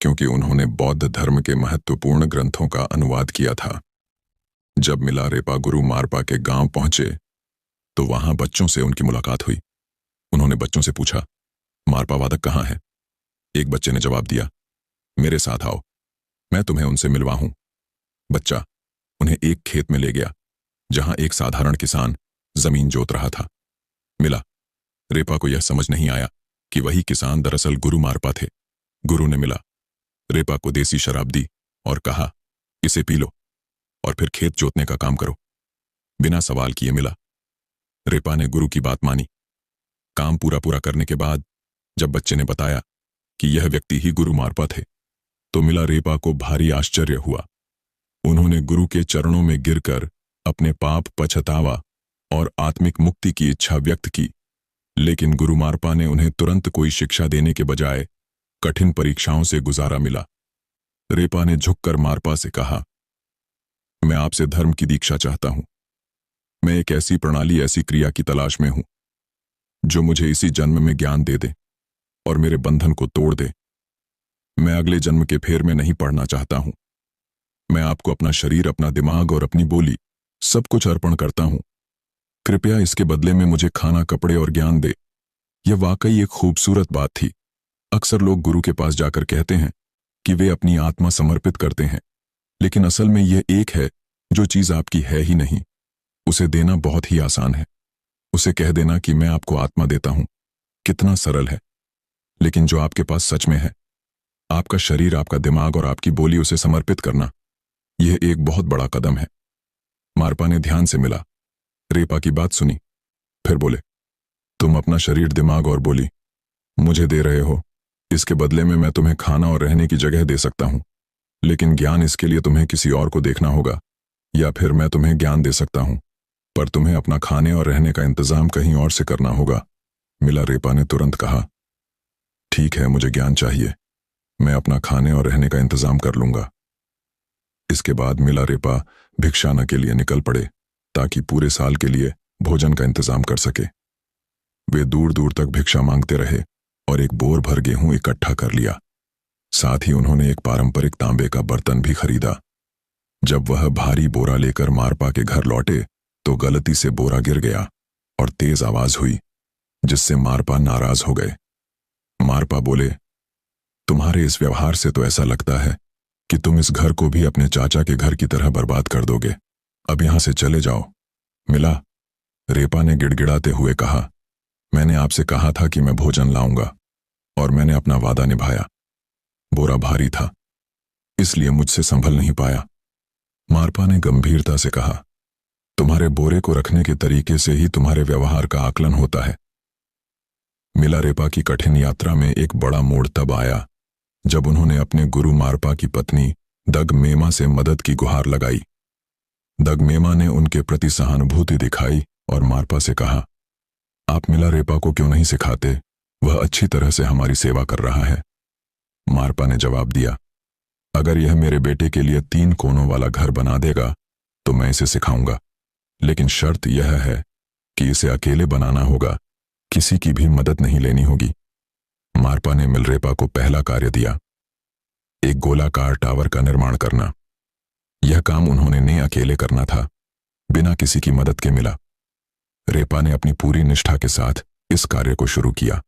क्योंकि उन्होंने बौद्ध धर्म के महत्वपूर्ण ग्रंथों का अनुवाद किया था। जब मिलारेपा गुरु मारपा के गांव पहुंचे तो वहां बच्चों से उनकी मुलाकात हुई। उन्होंने बच्चों से पूछा, मारपा वादक कहाँ है? एक बच्चे ने जवाब दिया, मेरे साथ आओ, मैं तुम्हें उनसे मिलवा हूं। बच्चा उन्हें एक खेत में ले गया जहां एक साधारण किसान जमीन जोत रहा था। मिला रेपा को यह समझ नहीं आया कि वही किसान दरअसल गुरु मारपा थे। गुरु ने मिला रेपा को देसी शराब दी और कहा, इसे पी लो और फिर खेत जोतने का काम करो। बिना सवाल किए मिला रेपा ने गुरु की बात मानी। काम पूरा करने के बाद जब बच्चे ने बताया कि यह व्यक्ति ही गुरु मारपा थे तो मिला रेपा को भारी आश्चर्य हुआ। उन्होंने गुरु के चरणों में गिरकर अपने पाप, पछतावा और आत्मिक मुक्ति की इच्छा व्यक्त की। लेकिन गुरु मारपा ने उन्हें तुरंत कोई शिक्षा देने के बजाय कठिन परीक्षाओं से गुजारा। मिला रेपा ने झुककर मारपा से कहा, मैं आपसे धर्म की दीक्षा चाहता हूं। मैं एक ऐसी प्रणाली, ऐसी क्रिया की तलाश में हूं जो मुझे इसी जन्म में ज्ञान दे दे और मेरे बंधन को तोड़ दे। मैं अगले जन्म के फेर में नहीं पड़ना चाहता हूं। मैं आपको अपना शरीर, अपना दिमाग और अपनी बोली सब कुछ अर्पण करता हूं। कृपया इसके बदले में मुझे खाना, कपड़े और ज्ञान दे। यह वाकई एक खूबसूरत बात थी। अक्सर लोग गुरु के पास जाकर कहते हैं कि वे अपनी आत्मा समर्पित करते हैं, लेकिन असल में यह एक है जो चीज आपकी है ही नहीं। उसे देना बहुत ही आसान है। उसे कह देना कि मैं आपको आत्मा देता हूं, कितना सरल है। लेकिन जो आपके पास सच में है, आपका शरीर, आपका दिमाग और आपकी बोली, उसे समर्पित करना, यह एक बहुत बड़ा कदम है। मारपा ने ध्यान से मिला रेपा की बात सुनी, फिर बोले, तुम अपना शरीर, दिमाग और बोली मुझे दे रहे हो। इसके बदले में मैं तुम्हें खाना और रहने की जगह दे सकता हूं, लेकिन ज्ञान, इसके लिए तुम्हें किसी और को देखना होगा, या फिर मैं तुम्हें ज्ञान दे सकता हूं पर तुम्हें अपना खाने और रहने का इंतजाम कहीं और से करना होगा। मिला रेपा ने तुरंत कहा, ठीक है, मुझे ज्ञान चाहिए, मैं अपना खाने और रहने का इंतजाम कर लूंगा। इसके बाद मिला रेपा भिक्षाना के लिए निकल पड़े ताकि पूरे साल के लिए भोजन का इंतजाम कर सके। वे दूर दूर तक भिक्षा मांगते रहे और एक बोर भर गेहूं इकट्ठा कर लिया। साथ ही उन्होंने एक पारंपरिक तांबे का बर्तन भी खरीदा। जब वह भारी बोरा लेकर मारपा के घर लौटे तो गलती से बोरा गिर गया और तेज आवाज हुई, जिससे मारपा नाराज हो गए। मारपा बोले, तुम्हारे इस व्यवहार से तो ऐसा लगता है कि तुम इस घर को भी अपने चाचा के घर की तरह बर्बाद कर दोगे। अब यहां से चले जाओ। मिला, रेपा ने गिड़गिड़ाते हुए कहा। मैंने आपसे कहा था कि मैं भोजन लाऊंगा, और मैंने अपना वादा निभाया। बोरा भारी था, इसलिए मुझसे संभल नहीं पाया। मारपा ने गंभीरता से कहा, तुम्हारे बोरे को रखने के तरीके से ही तुम्हारे व्यवहार का आकलन होता है। मिला रेपा की कठिन यात्रा में एक बड़ा मोड़ तब आया जब उन्होंने अपने गुरु मारपा की पत्नी दग मेमा से मदद की गुहार लगाई। दग मेमा ने उनके प्रति सहानुभूति दिखाई और मारपा से कहा, आप मिला रेपा को क्यों नहीं सिखाते? वह अच्छी तरह से हमारी सेवा कर रहा है। मारपा ने जवाब दिया, अगर यह मेरे बेटे के लिए 3 कोनों वाला घर बना देगा तो मैं इसे सिखाऊंगा, लेकिन शर्त यह है कि इसे अकेले बनाना होगा, किसी की भी मदद नहीं लेनी होगी। मारपा ने मिलरेपा को पहला कार्य दिया, एक गोलाकार टावर का निर्माण करना। यह काम उन्होंने अकेले करना था, बिना किसी की मदद के। मिला रेपा ने अपनी पूरी निष्ठा के साथ इस कार्य को शुरू किया।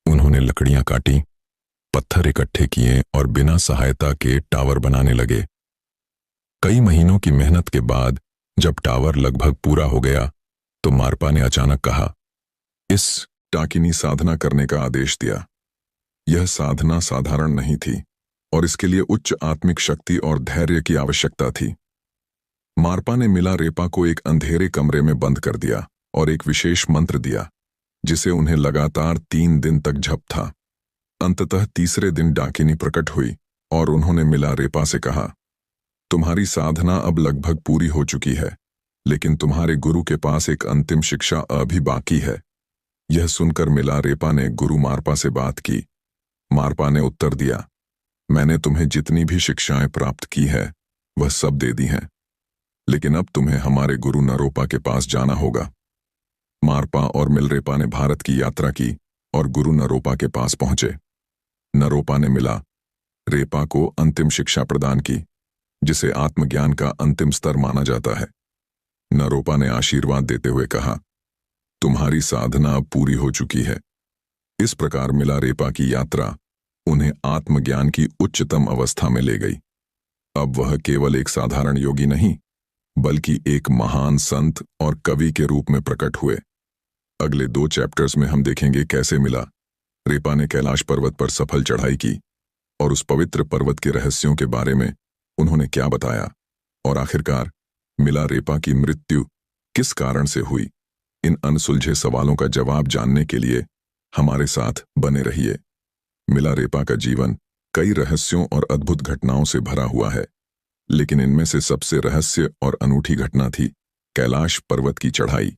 उन्होंने लकड़ियां काटी, पत्थर इकट्ठे किए और बिना सहायता के टावर बनाने लगे। कई महीनों की मेहनत के बाद जब टावर लगभग पूरा हो गया तो मारपा ने अचानक कहा, इस टाकिनी साधना करने का आदेश दिया। यह साधना साधारण नहीं थी और इसके लिए उच्च आत्मिक शक्ति और धैर्य की आवश्यकता थी। मारपा ने मिला रेपा को एक अंधेरे कमरे में बंद कर दिया और एक विशेष मंत्र दिया जिसे उन्हें लगातार 3 दिन तक जप था। अंततः तीसरे दिन डाकिनी प्रकट हुई और उन्होंने मिला रेपा से कहा, तुम्हारी साधना अब लगभग पूरी हो चुकी है, लेकिन तुम्हारे गुरु के पास एक अंतिम शिक्षा अभी बाकी है। यह सुनकर मिला रेपा ने गुरु मारपा से बात की। मारपा ने उत्तर दिया, मैंने तुम्हें जितनी भी शिक्षाएं प्राप्त की है वह सब दे दी हैं, लेकिन अब तुम्हें हमारे गुरु नरोपा के पास जाना होगा। मारपा और मिलरेपा ने भारत की यात्रा की और गुरु नरोपा के पास पहुंचे। नरोपा ने मिला रेपा को अंतिम शिक्षा प्रदान की, जिसे आत्मज्ञान का अंतिम स्तर माना जाता है। नरोपा ने आशीर्वाद देते हुए कहा, तुम्हारी साधना अब पूरी हो चुकी है। इस प्रकार मिला रेपा की यात्रा उन्हें आत्मज्ञान की उच्चतम अवस्था में ले गई। अब वह केवल एक साधारण योगी नहीं, बल्कि एक महान संत और कवि के रूप में प्रकट हुए। अगले 2 चैप्टर्स में हम देखेंगे कैसे मिला रेपा ने कैलाश पर्वत पर सफल चढ़ाई की और उस पवित्र पर्वत के रहस्यों के बारे में उन्होंने क्या बताया, और आखिरकार मिला रेपा की मृत्यु किस कारण से हुई। इन अनसुलझे सवालों का जवाब जानने के लिए हमारे साथ बने रहिए। मिला रेपा का जीवन कई रहस्यों और अद्भुत घटनाओं से भरा हुआ है, लेकिन इनमें से सबसे रहस्य और अनूठी घटना थी कैलाश पर्वत की चढ़ाई।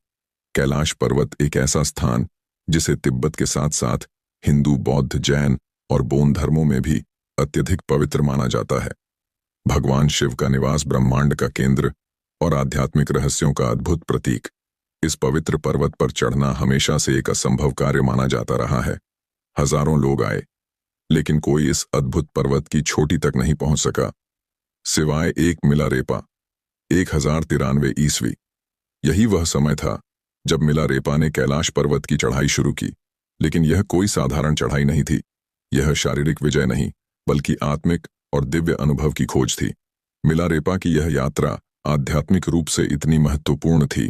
कैलाश पर्वत एक ऐसा स्थान जिसे तिब्बत के साथ साथ हिंदू, बौद्ध, जैन और बौन धर्मों में भी अत्यधिक पवित्र माना जाता है। भगवान शिव का निवास, ब्रह्मांड का केंद्र और आध्यात्मिक रहस्यों का अद्भुत प्रतीक। इस पवित्र पर्वत पर चढ़ना हमेशा से एक असंभव कार्य माना जाता रहा है। हजारों लोग आए, लेकिन कोई इस अद्भुत पर्वत की चोटी तक नहीं पहुंच सका, सिवाय एक मिला रेपा। 1093 ईस्वी, यही वह समय था जब मिला रेपा ने कैलाश पर्वत की चढ़ाई शुरू की। लेकिन यह कोई साधारण चढ़ाई नहीं थी। यह शारीरिक विजय नहीं, बल्कि आत्मिक और दिव्य अनुभव की खोज थी। मिला रेपा की यह यात्रा आध्यात्मिक रूप से इतनी महत्वपूर्ण थी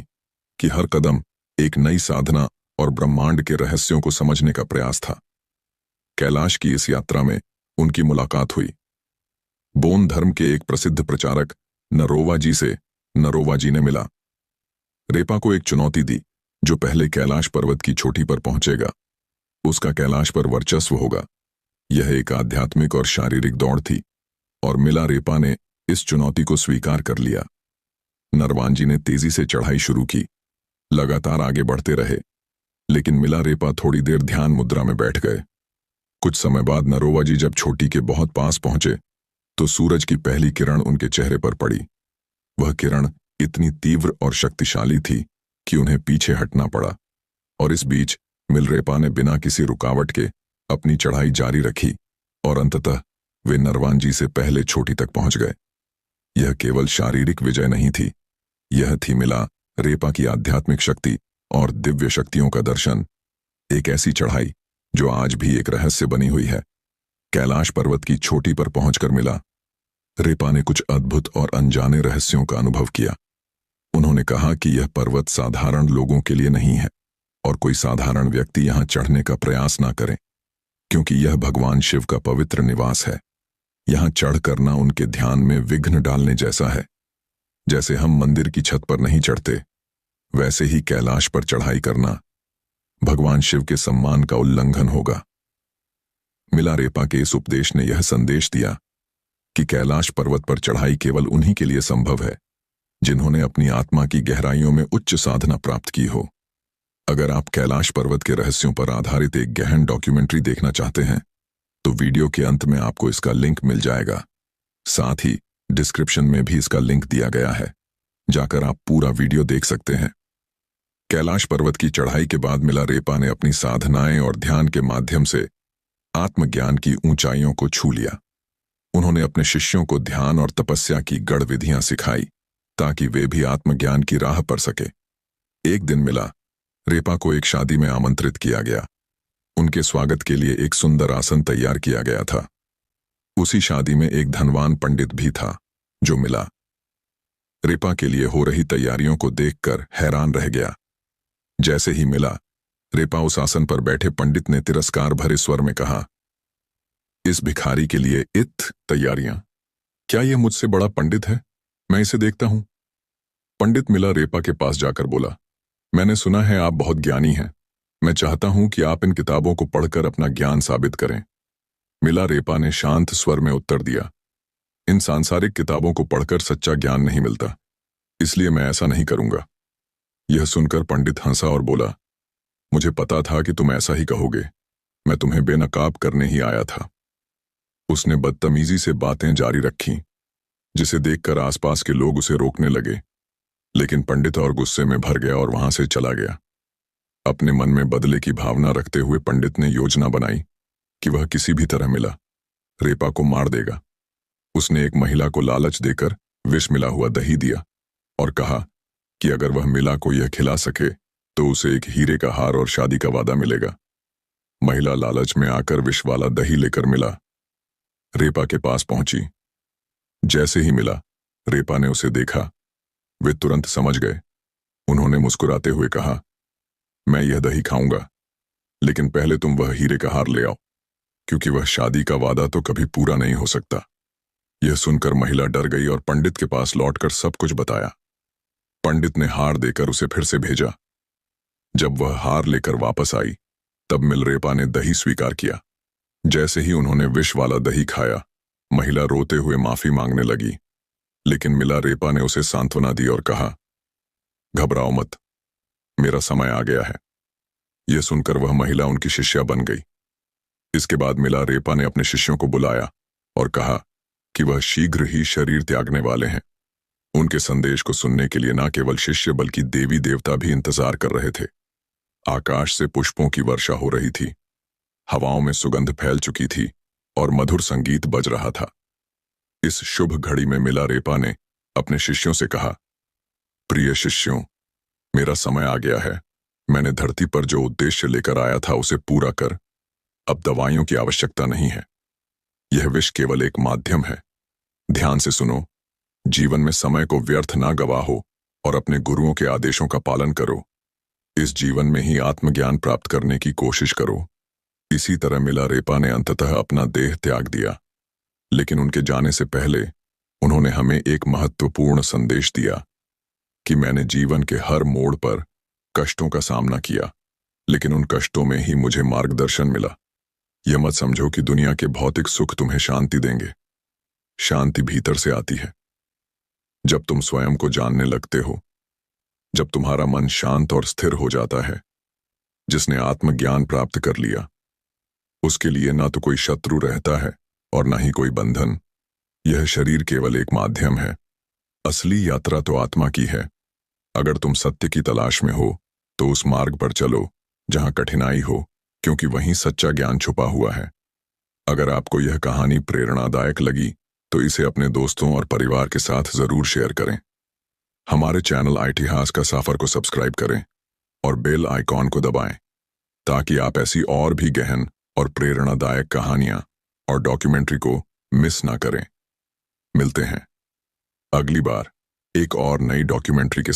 कि हर कदम एक नई साधना और ब्रह्मांड के रहस्यों को समझने का प्रयास था। कैलाश की इस यात्रा में उनकी मुलाकात हुई बौन धर्म के एक प्रसिद्ध प्रचारक नरोवा जी से। नरोवा जी ने मिला रेपा को एक चुनौती दी, जो पहले कैलाश पर्वत की चोटी पर पहुंचेगा उसका कैलाश पर वर्चस्व होगा। यह एक आध्यात्मिक और शारीरिक दौड़ थी और मिला रेपा ने इस चुनौती को स्वीकार कर लिया। नरवान जी ने तेजी से चढ़ाई शुरू की, लगातार आगे बढ़ते रहे, लेकिन मिला रेपा थोड़ी देर ध्यान मुद्रा में बैठ गए। कुछ समय बाद नरोवा जी जब चोटी के बहुत पास पहुंचे तो सूरज की पहली किरण उनके चेहरे पर पड़ी। वह किरण इतनी तीव्र और शक्तिशाली थी कि उन्हें पीछे हटना पड़ा, और इस बीच मिलरेपा ने बिना किसी रुकावट के अपनी चढ़ाई जारी रखी और अंततः वे नरवान जी से पहले चोटी तक पहुंच गए। यह केवल शारीरिक विजय नहीं थी, यह थी मिला रेपा की आध्यात्मिक शक्ति और दिव्य शक्तियों का दर्शन। एक ऐसी चढ़ाई जो आज भी एक रहस्य बनी हुई है। कैलाश पर्वत की चोटी पर पहुंचकर मिला रेपा ने कुछ अद्भुत और अनजाने रहस्यों का अनुभव किया। उन्होंने कहा कि यह पर्वत साधारण लोगों के लिए नहीं है और कोई साधारण व्यक्ति यहां चढ़ने का प्रयास ना करे, क्योंकि यह भगवान शिव का पवित्र निवास है। यहां चढ़ करना उनके ध्यान में विघ्न डालने जैसा है। जैसे हम मंदिर की छत पर नहीं चढ़ते, वैसे ही कैलाश पर चढ़ाई करना भगवान शिव के सम्मान का उल्लंघन होगा। मिलारेपा के इस उपदेश ने यह संदेश दिया कि कैलाश पर्वत पर चढ़ाई केवल उन्हीं के लिए संभव है जिन्होंने अपनी आत्मा की गहराइयों में उच्च साधना प्राप्त की हो। अगर आप कैलाश पर्वत के रहस्यों पर आधारित एक गहन डॉक्यूमेंट्री देखना चाहते हैं तो वीडियो के अंत में आपको इसका लिंक मिल जाएगा। साथ ही डिस्क्रिप्शन में भी इसका लिंक दिया गया है, जाकर आप पूरा वीडियो देख सकते हैं। कैलाश पर्वत की चढ़ाई के बाद मिलारेपा ने अपनी साधनाएं और ध्यान के माध्यम से आत्मज्ञान की ऊंचाइयों को छू लिया। उन्होंने अपने शिष्यों को ध्यान और तपस्या की गढ़ विधियां सिखाई ताकि वे भी आत्मज्ञान की राह पर सके। एक दिन मिलारेपा को एक शादी में आमंत्रित किया गया। उनके स्वागत के लिए एक सुंदर आसन तैयार किया गया था। उसी शादी में एक धनवान पंडित भी था जो मिलारेपा के लिए हो रही तैयारियों को देखकर हैरान रह गया। जैसे ही मिलारेपा उस आसन पर बैठे, पंडित ने तिरस्कार भरे स्वर में कहा, इस भिखारी के लिए तैयारियां? क्या यह मुझसे बड़ा पंडित है? मैं इसे देखता हूं। पंडित मिलारेपा के पास जाकर बोला, मैंने सुना है आप बहुत ज्ञानी हैं। मैं चाहता हूं कि आप इन किताबों को पढ़कर अपना ज्ञान साबित करें। मिलारेपा ने शांत स्वर में उत्तर दिया, इन सांसारिक किताबों को पढ़कर सच्चा ज्ञान नहीं मिलता, इसलिए मैं ऐसा नहीं करूंगा। यह सुनकर पंडित हंसा और बोला, मुझे पता था कि तुम ऐसा ही कहोगे। मैं तुम्हें बेनकाब करने ही आया था। उसने बदतमीजी से बातें जारी रखीं, जिसे देखकर आसपास के लोग उसे रोकने लगे, लेकिन पंडित और गुस्से में भर गया और वहां से चला गया। अपने मन में बदले की भावना रखते हुए पंडित ने योजना बनाई कि वह किसी भी तरह मिलारेपा को मार देगा। उसने एक महिला को लालच देकर विष मिला हुआ दही दिया और कहा कि अगर वह मिला को यह खिला सके तो उसे एक हीरे का हार और शादी का वादा मिलेगा। महिला लालच में आकर विष वाला दही लेकर मिलारेपा के पास पहुंची। जैसे ही मिलारेपा ने उसे देखा, वे तुरंत समझ गए। उन्होंने मुस्कुराते हुए कहा, मैं यह दही खाऊंगा, लेकिन पहले तुम वह हीरे का हार ले आओ, क्योंकि वह शादी का वादा तो कभी पूरा नहीं हो सकता। यह सुनकर महिला डर गई और पंडित के पास लौटकर सब कुछ बताया। पंडित ने हार देकर उसे फिर से भेजा। जब वह हार लेकर वापस आई, तब मिलारेपा ने दही स्वीकार किया। जैसे ही उन्होंने विष वाला दही खाया, महिला रोते हुए माफी मांगने लगी, लेकिन मिलारेपा ने उसे सांत्वना दी और कहा, घबराओ मत, मेरा समय आ गया है। यह सुनकर वह महिला उनकी शिष्या बन गई। इसके बाद मिलारेपा ने अपने शिष्यों को बुलाया और कहा कि वह शीघ्र ही शरीर त्यागने वाले हैं। उनके संदेश को सुनने के लिए न केवल शिष्य बल्कि देवी देवता भी इंतजार कर रहे थे। आकाश से पुष्पों की वर्षा हो रही थी, हवाओं में सुगंध फैल चुकी थी और मधुर संगीत बज रहा था। इस शुभ घड़ी में मिलारेपा ने अपने शिष्यों से कहा, प्रिय शिष्यों, मेरा समय आ गया है। मैंने धरती पर जो उद्देश्य लेकर आया था उसे पूरा कर अब दवाइयों की आवश्यकता नहीं है। यह विष केवल एक माध्यम है। ध्यान से सुनो, जीवन में समय को व्यर्थ ना गवाहो और अपने गुरुओं के आदेशों का पालन करो। इस जीवन में ही आत्मज्ञान प्राप्त करने की कोशिश करो। इसी तरह मिलारेपा ने अंततः अपना देह त्याग दिया, लेकिन उनके जाने से पहले उन्होंने हमें एक महत्वपूर्ण संदेश दिया कि मैंने जीवन के हर मोड़ पर कष्टों का सामना किया, लेकिन उन कष्टों में ही मुझे मार्गदर्शन मिला। यह मत समझो कि दुनिया के भौतिक सुख तुम्हें शांति देंगे। शांति भीतर से आती है। जब तुम स्वयं को जानने लगते हो, जब तुम्हारा मन शांत और स्थिर हो जाता है। जिसने आत्मज्ञान प्राप्त कर लिया, उसके लिए ना तो कोई शत्रु रहता है और ना ही कोई बंधन। यह शरीर केवल एक माध्यम है। असली यात्रा तो आत्मा की है। अगर तुम सत्य की तलाश में हो तो उस मार्ग पर चलो जहां कठिनाई हो, क्योंकि वहीं सच्चा ज्ञान छुपा हुआ है। अगर आपको यह कहानी प्रेरणादायक लगी तो इसे अपने दोस्तों और परिवार के साथ जरूर शेयर करें। हमारे चैनल इतिहास का सफर को सब्सक्राइब करें और बेल आइकॉन को दबाएं, ताकि आप ऐसी और भी गहन और प्रेरणादायक कहानियां और डॉक्यूमेंट्री को मिस ना करें। मिलते हैं अगली बार एक और नई डॉक्यूमेंट्री के